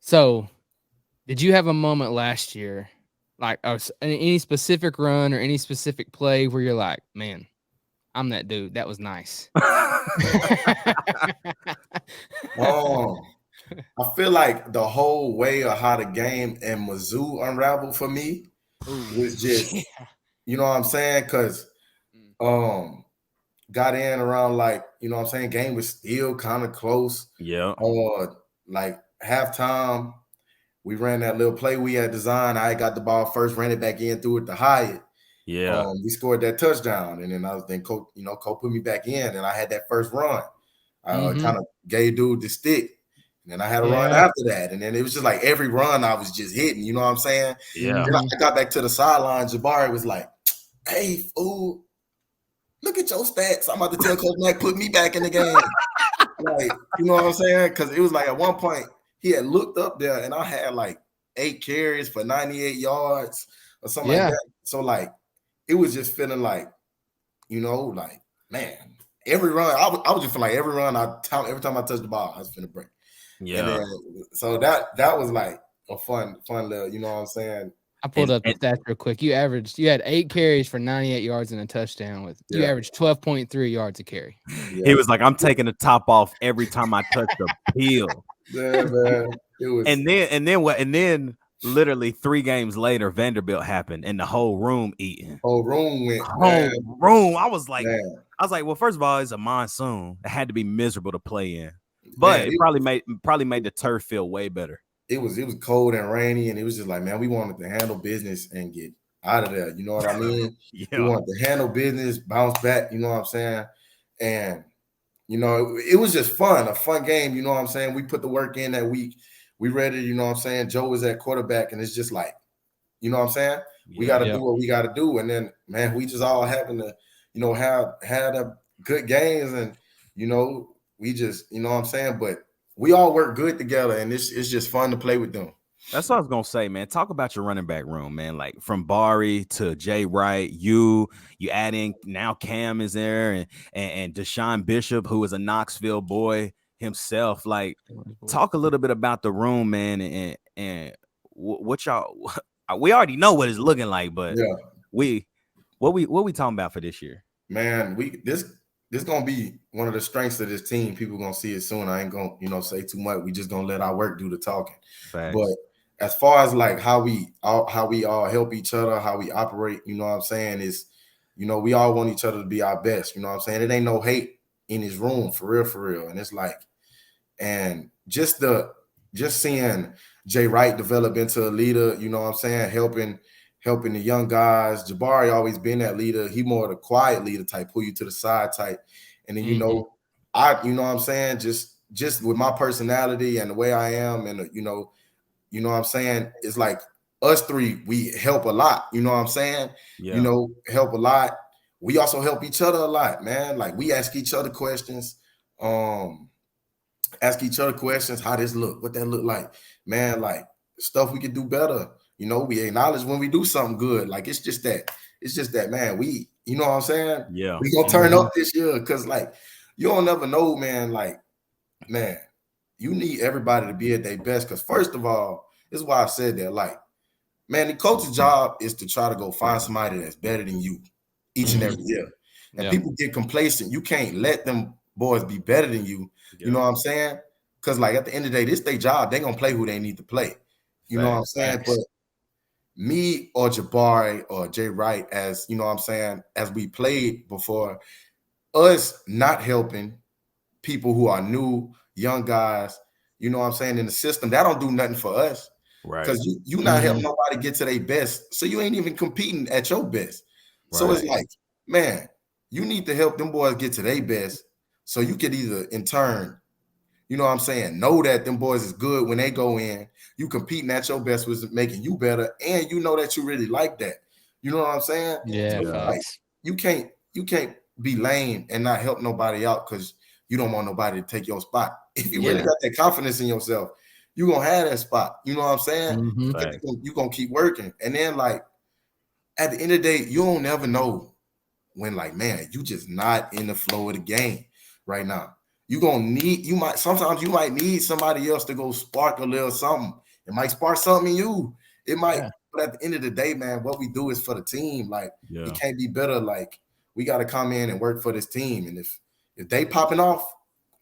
So, did you have a moment last year, like any specific run or any specific play where you're like, man, I'm that dude. That was nice. I feel like the whole way of how the game and Mizzou unraveled for me was just, you know what I'm saying? Because got in around like, you know what I'm saying, game was still kind of close. Yeah. Like halftime, we ran that little play we had designed. I got the ball first, ran it back in, threw it to Hyatt. Yeah. We scored that touchdown, and then Coach put me back in, and I had that first run. I kind of gave dude the stick, and then I had a run after that, and then it was just like every run I was just hitting. You know what I'm saying? Yeah. Then I got back to the sideline. Jabari was like, "Hey, fool, look at your stats. I'm about to tell Coach Mack put me back in the game." Like, you know what I'm saying? Because it was like at one point he had looked up there, and I had like 8 carries for 98 yards or something like that. So like, it was just feeling like, like, man, every run, I was just feeling like every run, every time I touched the ball, I was finna break. Yeah. And then, so that was like a fun little, you know what I'm saying? I pulled up the stats real quick. You had 8 carries for 98 yards and a touchdown you averaged 12.3 yards a carry. Yeah. He was like, I'm taking the top off every time I touch the peel. Yeah, man. It was, and then literally 3 games later, Vanderbilt happened and the whole room eating. Whole room went. Room. I was like, well, first of all, it's a monsoon. It had to be miserable to play in. But it probably made the turf feel way better. It was cold and rainy, and it was just like, man, we wanted to handle business and get out of there. You know what I mean? We wanted to handle business, bounce back. You know what I'm saying? And it was just fun, a fun game. You know what I'm saying? We put the work in that week. We ready. You know what I'm saying? Joe was at quarterback, and it's just like, you know what I'm saying? We got to do what we got to do, and then, man, we just all happen to, had a good games, and we just, you know what I'm saying? But we all work good together, and it's just fun to play with them. That's what I was gonna say, man. Talk about your running back room, man. Like from Bari to Jay Wright, you add in now Cam is there, and Deshaun Bishop, who is a Knoxville boy himself. Like, talk a little bit about the room, man, and what y'all. We already know what it's looking like, but what we talking about for this year, man? This gonna be one of the strengths of this team. People gonna see it soon. I ain't gonna, say too much. We just gonna let our work do the talking. Facts. But as far as like how we all help each other, how we operate, you know what I'm saying, is, we all want each other to be our best. You know what I'm saying? It ain't no hate in his room, for real. And it's like, and just seeing Jay Wright develop into a leader, you know what I'm saying, helping the young guys. Jabari always been that leader. He more of the quiet leader type, pull you to the side type. And then, you know what I'm saying, just with my personality and the way I am, and you know what I'm saying, it's like us three, we help a lot. You know what I'm saying? Yeah. Help a lot. We also help each other a lot, man. Like, we ask each other questions. How this look, what that look like, man. Like, stuff we could do better. We acknowledge when we do something good. Like, it's just that, man. We, you know what I'm saying? Yeah. We gonna turn up this year, because like, you don't never know, man. Like, man, you need everybody to be at their best. Because first of all, this is why I said that. Like, man, the coach's job is to try to go find somebody that's better than you each and every year. And people get complacent. You can't let them boys be better than you. You know what I'm saying? Because like, at the end of the day, this their job. They gonna play who they need to play. You know what I'm saying? But me or Jabari or Jay Wright, as you know what I'm saying, as we played before, us not helping people who are new, young guys, you know what I'm saying, in the system, that don't do nothing for us. Right. Because you not helping nobody get to their best. So you ain't even competing at your best. Right. So it's like, man, you need to help them boys get to their best, so you could either in turn, you know what I'm saying, know that them boys is good when they go in. You competing at your best was making you better, and you know that you really like that. You know what I'm saying? Yeah. So like, you can't be lame and not help nobody out because you don't want nobody to take your spot. If you really got that confidence in yourself, you're gonna have that spot. You know what I'm saying? You're gonna keep working. And then, like, at the end of the day, you don't never know when, like, man, you just not in the flow of the game right now. sometimes you might need somebody else to go spark a little something. It might spark something in you. It might, but at the end of the day, man, what we do is for the team. Like, it can't be better. Like, we got to come in and work for this team. And if they popping off,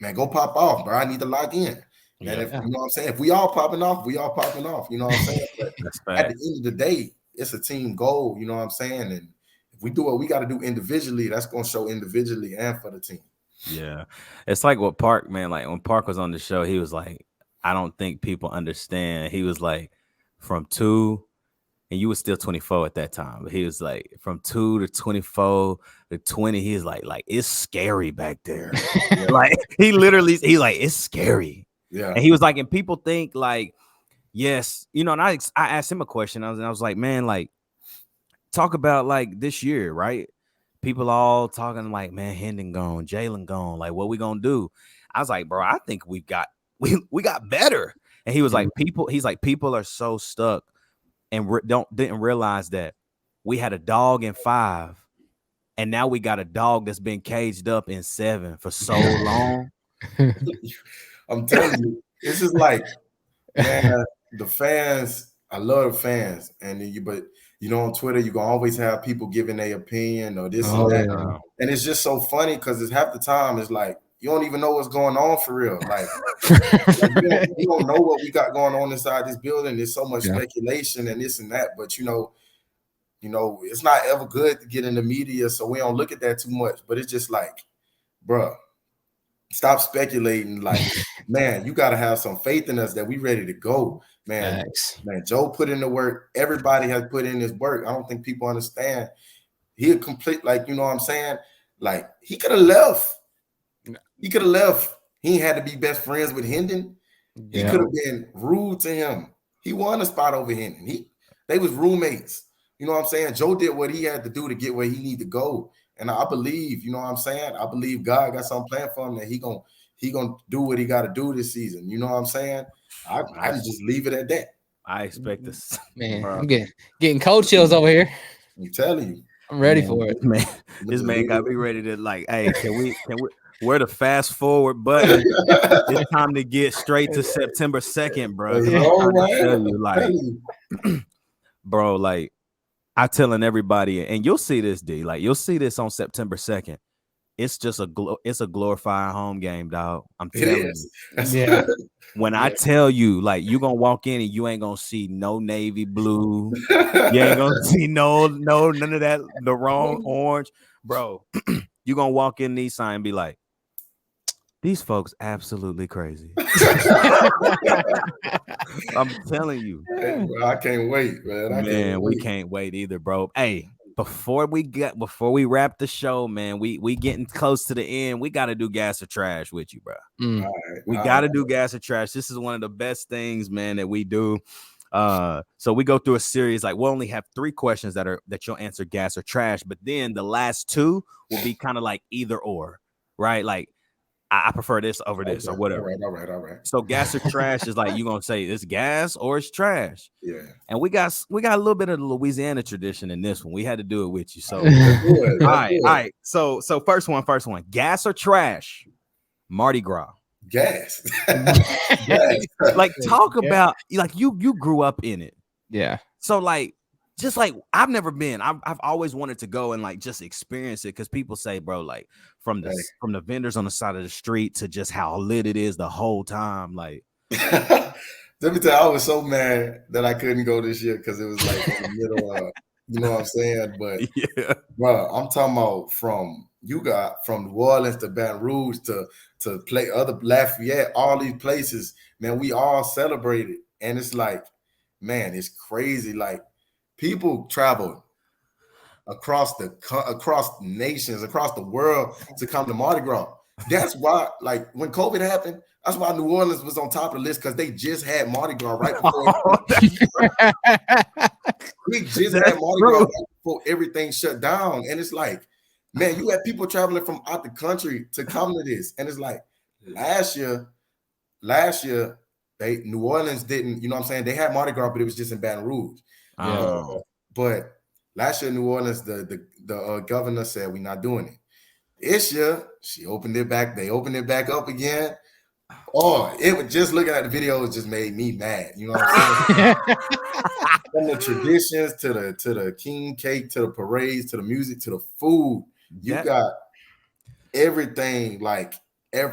man, go pop off, bro. I need to lock in. And if you know what I'm saying, if we all popping off, we all popping off. You know what I'm saying? But at the end of the day, it's a team goal. You know what I'm saying? And if we do what we got to do individually, that's gonna show individually and for the team. Yeah, it's like what Park, man. Like when Park was on the show, he was like, "I don't think people understand." He was like, from 2, and you were still 24 at that time, but he was like, from 2 to 24 to 20. He's like it's scary back there. Like he's like, it's scary. Yeah, and he was like, and people think like, yes, you know. And I asked him a question. I was like, man, like, talk about like this year, right? People all talking like, man, Hendon gone, Jalen gone. Like, what we gonna do? I was like, bro, I think we got better. And he was like, people are so stuck and didn't realize that we had a dog in 5, and now we got a dog that's been caged up in 7 for so long. I'm telling you, it's just like, man, the fans. I love the fans, but you know, on Twitter, you can always have people giving their opinion or this and that. Yeah. And it's just so funny because it's half the time it's like you don't even know what's going on for real. Like you don't know what we got going on inside this building. There's so much speculation and this and that. But you know, it's not ever good to get in the media, so we don't look at that too much. But it's just like, bruh, stop speculating. Like, man, you got to have some faith in us that we ready to go. Man, man, Joe put in the work. Everybody has put in his work. I don't think people understand. He'll complete, like, you know what I'm saying? Like, he could have left. He could have left. He ain't had to be best friends with Hendon. He could have been rude to him. He won a spot over Hendon. They was roommates. You know what I'm saying? Joe did what he had to do to get where he need to go. And I believe, you know what I'm saying? I believe God got something planned for him that he gonna do what he got to do this season. You know what I'm saying? I just leave it at that. I expect this. Man, I'm getting cold chills over here. I'm telling you. I'm ready for it. Man, this man got me ready to like, hey, can we where the fast forward button? It's time to get straight to September 2nd, bro. I'm trying to tell you, like, bro, like, I'm telling everybody, and you'll see this, D. Like, you'll see this on September 2nd. It's just a glorified home game, dog. I'm telling you. Yeah. When I tell you, like, you gonna walk in and you ain't gonna see no navy blue, you ain't gonna see no none of that, the wrong orange, bro. You gonna walk in Nissan and be like, these folks absolutely crazy. I'm telling you. Hey, bro, I can't wait, man. We can't wait either, bro. Hey, before we wrap the show, man, we getting close to the end. We got to do gas or trash with you, bro. We got to do gas or trash. This is one of the best things, man, that we do. So we go through a series. Like, we'll only have 3 questions that you'll answer gas or trash, but then the last 2 will be kind of like either or, right? Like, I prefer this over this or whatever. All right. So gas or trash is like, you gonna say it's gas or it's trash. Yeah. And we got a little bit of the Louisiana tradition in this one. We had to do it with you. So all right. So first one. Gas or trash? Mardi Gras. Gas. Like, talk about, like, you grew up in it. Yeah. So like, just like, I've never been. I've always wanted to go and like just experience it, because people say, bro, like from the vendors on the side of the street to just how lit it is the whole time. Like, let me tell you, I was so mad that I couldn't go this year because it was like in the middle of, you know what I'm saying? But yeah, bro, I'm talking about from New Orleans to Baton Rouge to play other Lafayette, all these places, man, we all celebrated, and it's like, man, it's crazy. Like, people travel across nations, across the world to come to Mardi Gras. That's why, like, when COVID happened, that's why New Orleans was on top of the list, because they just had Mardi Gras right before. We just had Mardi Gras right before everything shut down, and it's like, man, you had people traveling from out the country to come to this, and it's like last year, New Orleans didn't. You know what I'm saying? They had Mardi Gras, but it was just in Baton Rouge. But last year, New Orleans, the governor said we're not doing it. This year, she opened it back. They opened it back up again. Oh, it was just looking at the video, it just made me mad. You know what I'm saying? From the traditions to the king cake, to the parades, to the music, to the food. You got everything, like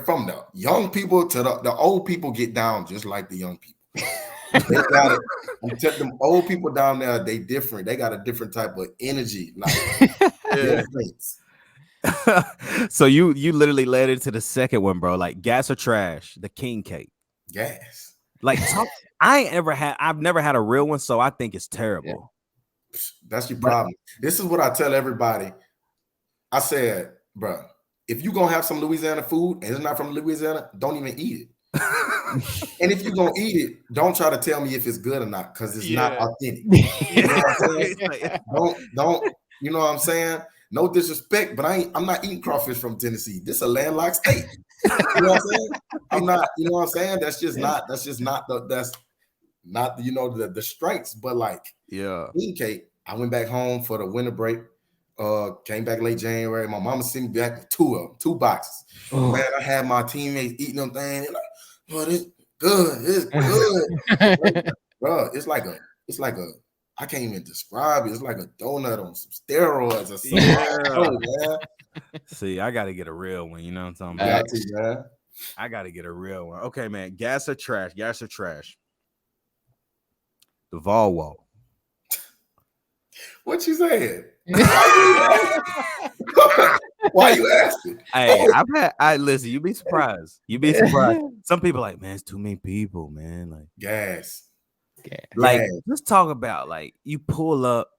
from the young people to the old people get down just like the young people. They got it. I'm telling them old people down there, they different. They got a different type of energy. Like So you literally led into the second one, bro. Like gas or trash, the king cake. Gas. Like I've never had a real one, so I think it's terrible. Yeah. That's your problem. This is what I tell everybody. I said, bro, if you gonna have some Louisiana food and it's not from Louisiana, don't even eat it. And if you're gonna eat it, don't try to tell me if it's good or not, because it's not authentic. You know what I'm saying? Don't, you know what I'm saying? No disrespect, but I'm not eating crawfish from Tennessee. This is a landlocked state. You know what I'm saying? I'm not, you know what I'm saying? That's just not the strengths. But like king cake, I went back home for the winter break. Came back late January. My mama sent me back with two boxes. Oh. Man, I had my teammates eating them things. Like, oh, this good. It's good. Bro, it's like a I can't even describe it. It's like a donut on some steroids or something. Man. See, I got to get a real one. You know what I'm talking about? Man. I got to get a real one. Okay, man. Gas or trash? Gas or trash? The Volvo. What you saying? Why you asking? Hey, listen, you'd be surprised. Some people like, man, it's too many people, man. Like gas. Like let's talk about like you pull up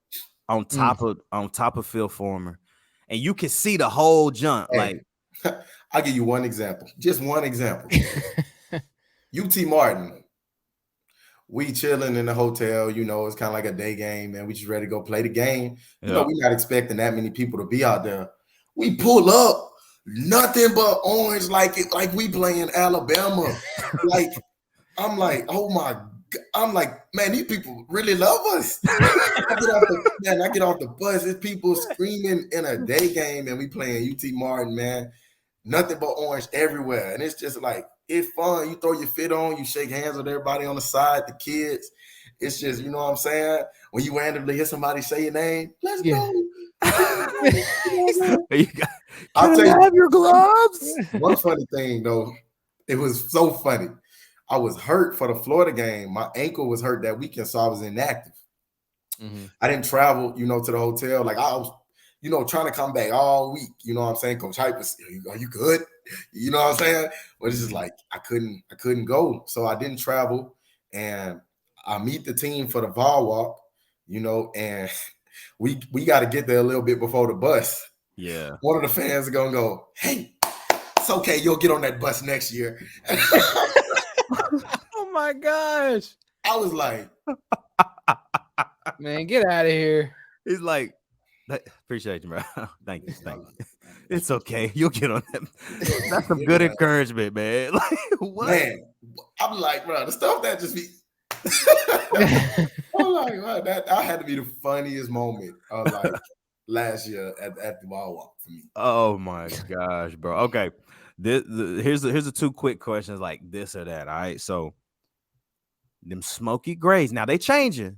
on top of Phil Former and you can see the whole jump. Hey, like I'll give you one example. Just one example. UT Martin. We chilling in the hotel, you know, it's kind of like a day game, man. We just ready to go play the game. You know, we're not expecting that many people to be out there. We pull up, nothing but orange, like we playing Alabama. Like, I'm like, oh my God. I'm like, man, these people really love us. I get off the bus. There's people screaming in a day game, and we playing UT Martin, man. Nothing but orange everywhere. And it's just like, it's fun. You throw your fit on, you shake hands with everybody on the side, the kids. It's just, you know what I'm saying? When you randomly hear somebody say your name, let's go. I'll tell you, have your gloves. One funny thing, though, it was so funny. I was hurt for the Florida game. My ankle was hurt that weekend, so I was inactive. Mm-hmm. I didn't travel, you know, to the hotel. Like I was, you know, trying to come back all week. You know what I'm saying? Coach Hype was, are you good? You know what I'm saying? But it's just like I couldn't go. So I didn't travel. And I meet the team for the Vol Walk, you know, and we got to get there a little bit before the bus. Yeah. One of the fans are gonna go, hey, it's okay, you'll get on that bus next year. Oh my gosh. I was like, man, get out of here. He's like, appreciate you, bro. Thank you. It's okay. You'll get on that. That's some good encouragement, man. Like, what? Man, I'm like, bro, the stuff that just be. I'm like, bro, that had to be the funniest moment of like last year at the Wild Walk for me. Oh my gosh, bro. Okay, here's the two quick questions, like this or that. All right, so them smoky grays. Now they changing.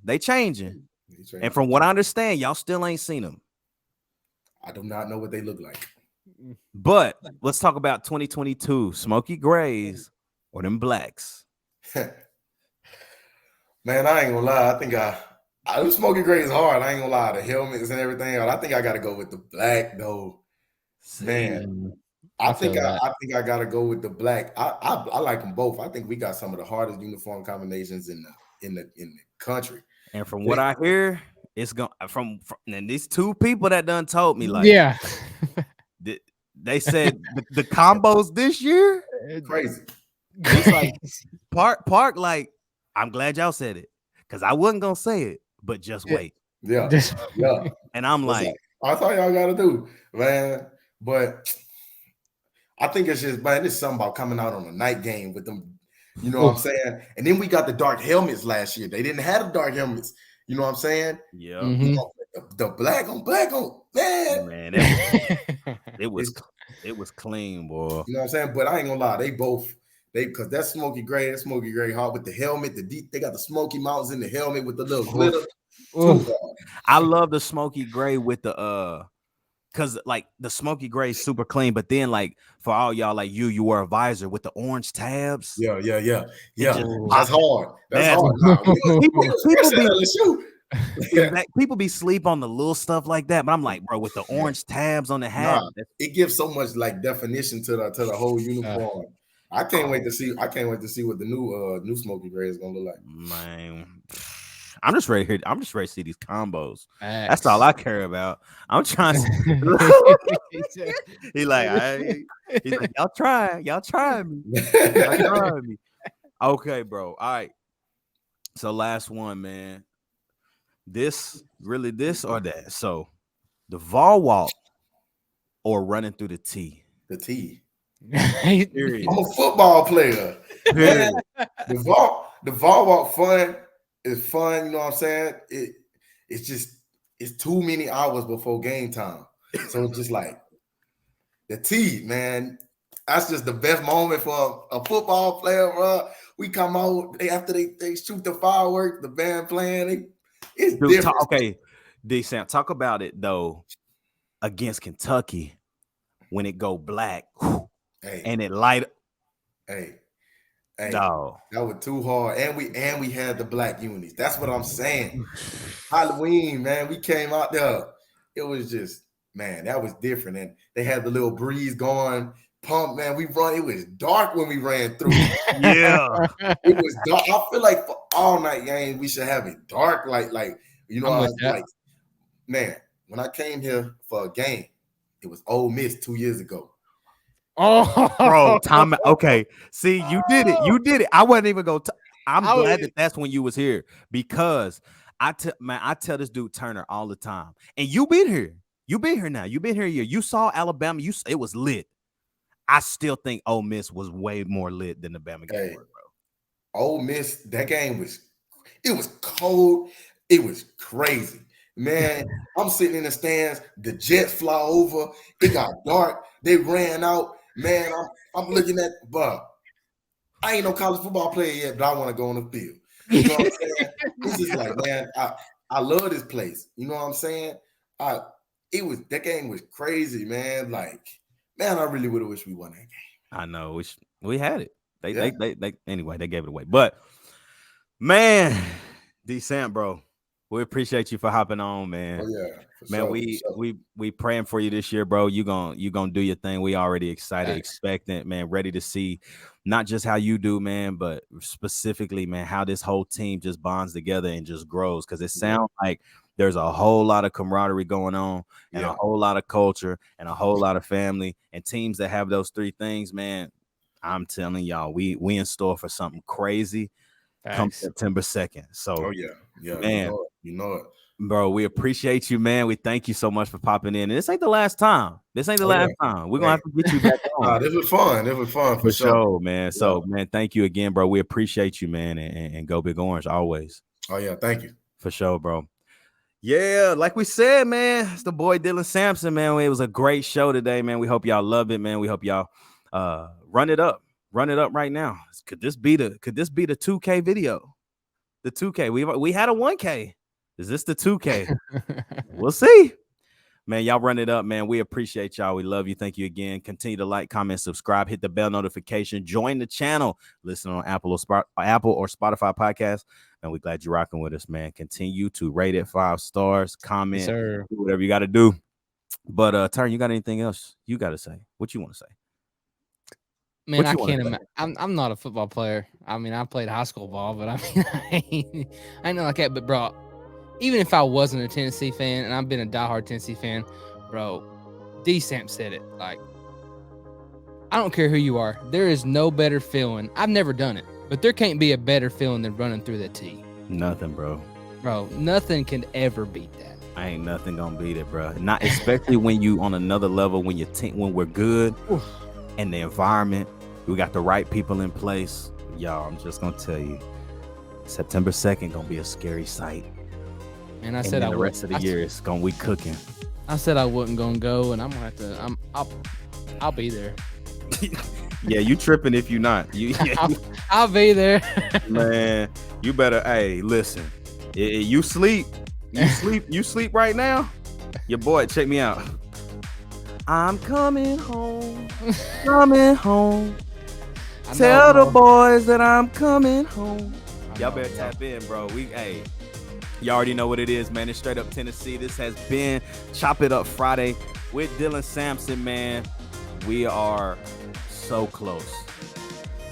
And from what I understand, y'all still ain't seen them. I do not know what they look like. But let's talk about 2022 smoky grays or them blacks. Man, I ain't gonna lie. I think them smoky grays hard. I ain't gonna lie. The helmets and everything. I think I gotta go with the black though. Man, I think I gotta go with the black. I like them both. I think we got some of the hardest uniform combinations in the country. And from what I hear, it's going from and these two people that done told me, like, yeah, they said the combos this year crazy. It's like Park, like, I'm glad y'all said it because I wasn't gonna say it, but just wait. Yeah. And I'm like, that's all y'all gotta do, man. But I think it's just, man, it's something about coming out on a night game with them. You know what I'm saying? And then we got the dark helmets last year. They didn't have the dark helmets. You know what I'm saying? Yeah. Mm-hmm. You know, the black on, man. it was It was clean, boy. You know what I'm saying? But I ain't gonna lie, because that smoky gray hard with the helmet, they got the Smoky Mountains in the helmet with the little glitter. Too hard. I love the smoky gray with the because like the smoky gray is super clean, but then like for all y'all like you wear a visor with the orange tabs. Yeah. Just, That's hard. That's hard. People be sleep on the little stuff like that, but I'm like, bro, with the orange tabs on the hat, it gives so much like definition to the whole uniform. I can't wait to see what the new smoky gray is gonna look like. Man, I'm just ready to see these combos. That's all I care about. I'm trying to he's like, y'all try me. Okay, bro. All right. So last one, man. This or that. So the Vol walk or running through the T. The T. I'm a football player. Man, the Vol walk is fun, you know what I'm saying? It's too many hours before game time. So it's just like the T, man. That's just the best moment for a football player, bro. We come out after they shoot the fireworks, the band playing. It's different. Okay, Samp, talk about it though against Kentucky when it go black and it light. Hey, no. That was too hard. And we had the black unis. That's what I'm saying. Halloween, man. We came out there. It was just, man, that was different. And they had the little breeze going. Pump, man. We run. It was dark when we ran through. Yeah. It was dark. I feel like for all night games, we should have it dark. Like, you know, man, when I came here for a game, it was Ole Miss 2 years ago. Oh, bro, Tom. Okay, see, you did it. I wasn't even going to. I'm glad that's when you was here because I tell this dude Turner all the time, and you been here. You been here now. You been here a year. You saw Alabama. It was lit. I still think Ole Miss was way more lit than the Bama game, bro. Ole Miss, that game was cold. It was crazy. Man, I'm sitting in the stands. The Jets fly over. It got dark. They ran out. Man, I'm looking at, bro. I ain't no college football player yet, but I want to go on the field. You know what I'm saying? This is like, man, I love this place. You know what I'm saying? That game was crazy, man. Like, man, I really would have wished we won that game. I know. We had it. Anyway, they gave it away. But man, Samp, bro, we appreciate you for hopping on, man. Oh yeah, man. We praying for you this year, bro. You gonna do your thing. We already excited, expectant, man, ready to see not just how you do, man, but specifically, man, how this whole team just bonds together and just grows. Because it sounds like there's a whole lot of camaraderie going on and a whole lot of culture and a whole lot of family and teams that have those three things, man. I'm telling y'all, we in store for something crazy come September 2nd. So, man, you know it. Bro, we appreciate you, man. We thank you so much for popping in. And this ain't the last time. We're gonna have to get you back on. This was fun for sure, man. So, man, thank you again, bro. We appreciate you, man, and go Big Orange always. Oh yeah, thank you for sure, bro. Yeah, like we said, man, it's the boy Dylan Sampson, man. It was a great show today, man. We hope y'all love it, man. We hope y'all run it up right now. Could this be the 2K video? The 2K. We had a 1K. Is this the 2K? We'll see. Man, y'all run it up, man. We appreciate y'all. We love you. Thank you again. Continue to like, comment, subscribe, hit the bell notification, join the channel, listen on Apple or Spotify podcast. And we're glad you're rocking with us, man. Continue to rate it 5 stars, comment, do whatever you got to do. But Turn, you got anything else you got to say? What you want to say? Man, I can't imagine. I'm not a football player. I mean, I played high school ball, but I mean, I ain't like that. But bro, even if I wasn't a Tennessee fan, and I've been a diehard Tennessee fan, bro, Samp said it. Like, I don't care who you are. There is no better feeling. I've never done it, but there can't be a better feeling than running through the T. Nothing, bro. Bro, nothing can ever beat that. Ain't nothing gonna beat it, bro. Not especially when you on another level. When when we're good, and the environment, we got the right people in place. Y'all, I'm just gonna tell you, September 2nd gonna be a scary sight. And I said the rest of the year it's gonna be cooking. I said I wasn't gonna go, and I'm gonna have to. I'll be there. Yeah, you tripping if you not. I'll be there. Man, you better. Hey, listen. You sleep. You sleep right now. Your boy, check me out. I'm coming home. Coming home. Tell the boys that I'm coming home. Y'all better tap in, bro. You already know what it is, man. It's Straight Up Tennessee. This has been Chop It Up Friday with Dylan Sampson, man. We are so close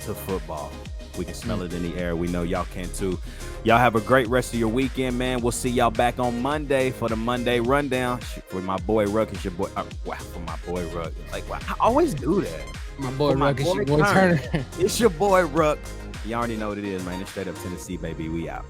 to football. We can smell it in the air. We know y'all can too. Y'all have a great rest of your weekend, man. We'll see y'all back on Monday for the Monday Rundown. For my boy Ruck, it's your boy. Wow, for my boy Ruck. Like, wow, I always do that. My boy Ruck, it's your boy Turner. It's your boy Ruck. You already know what it is, man. It's Straight Up Tennessee, baby. We out.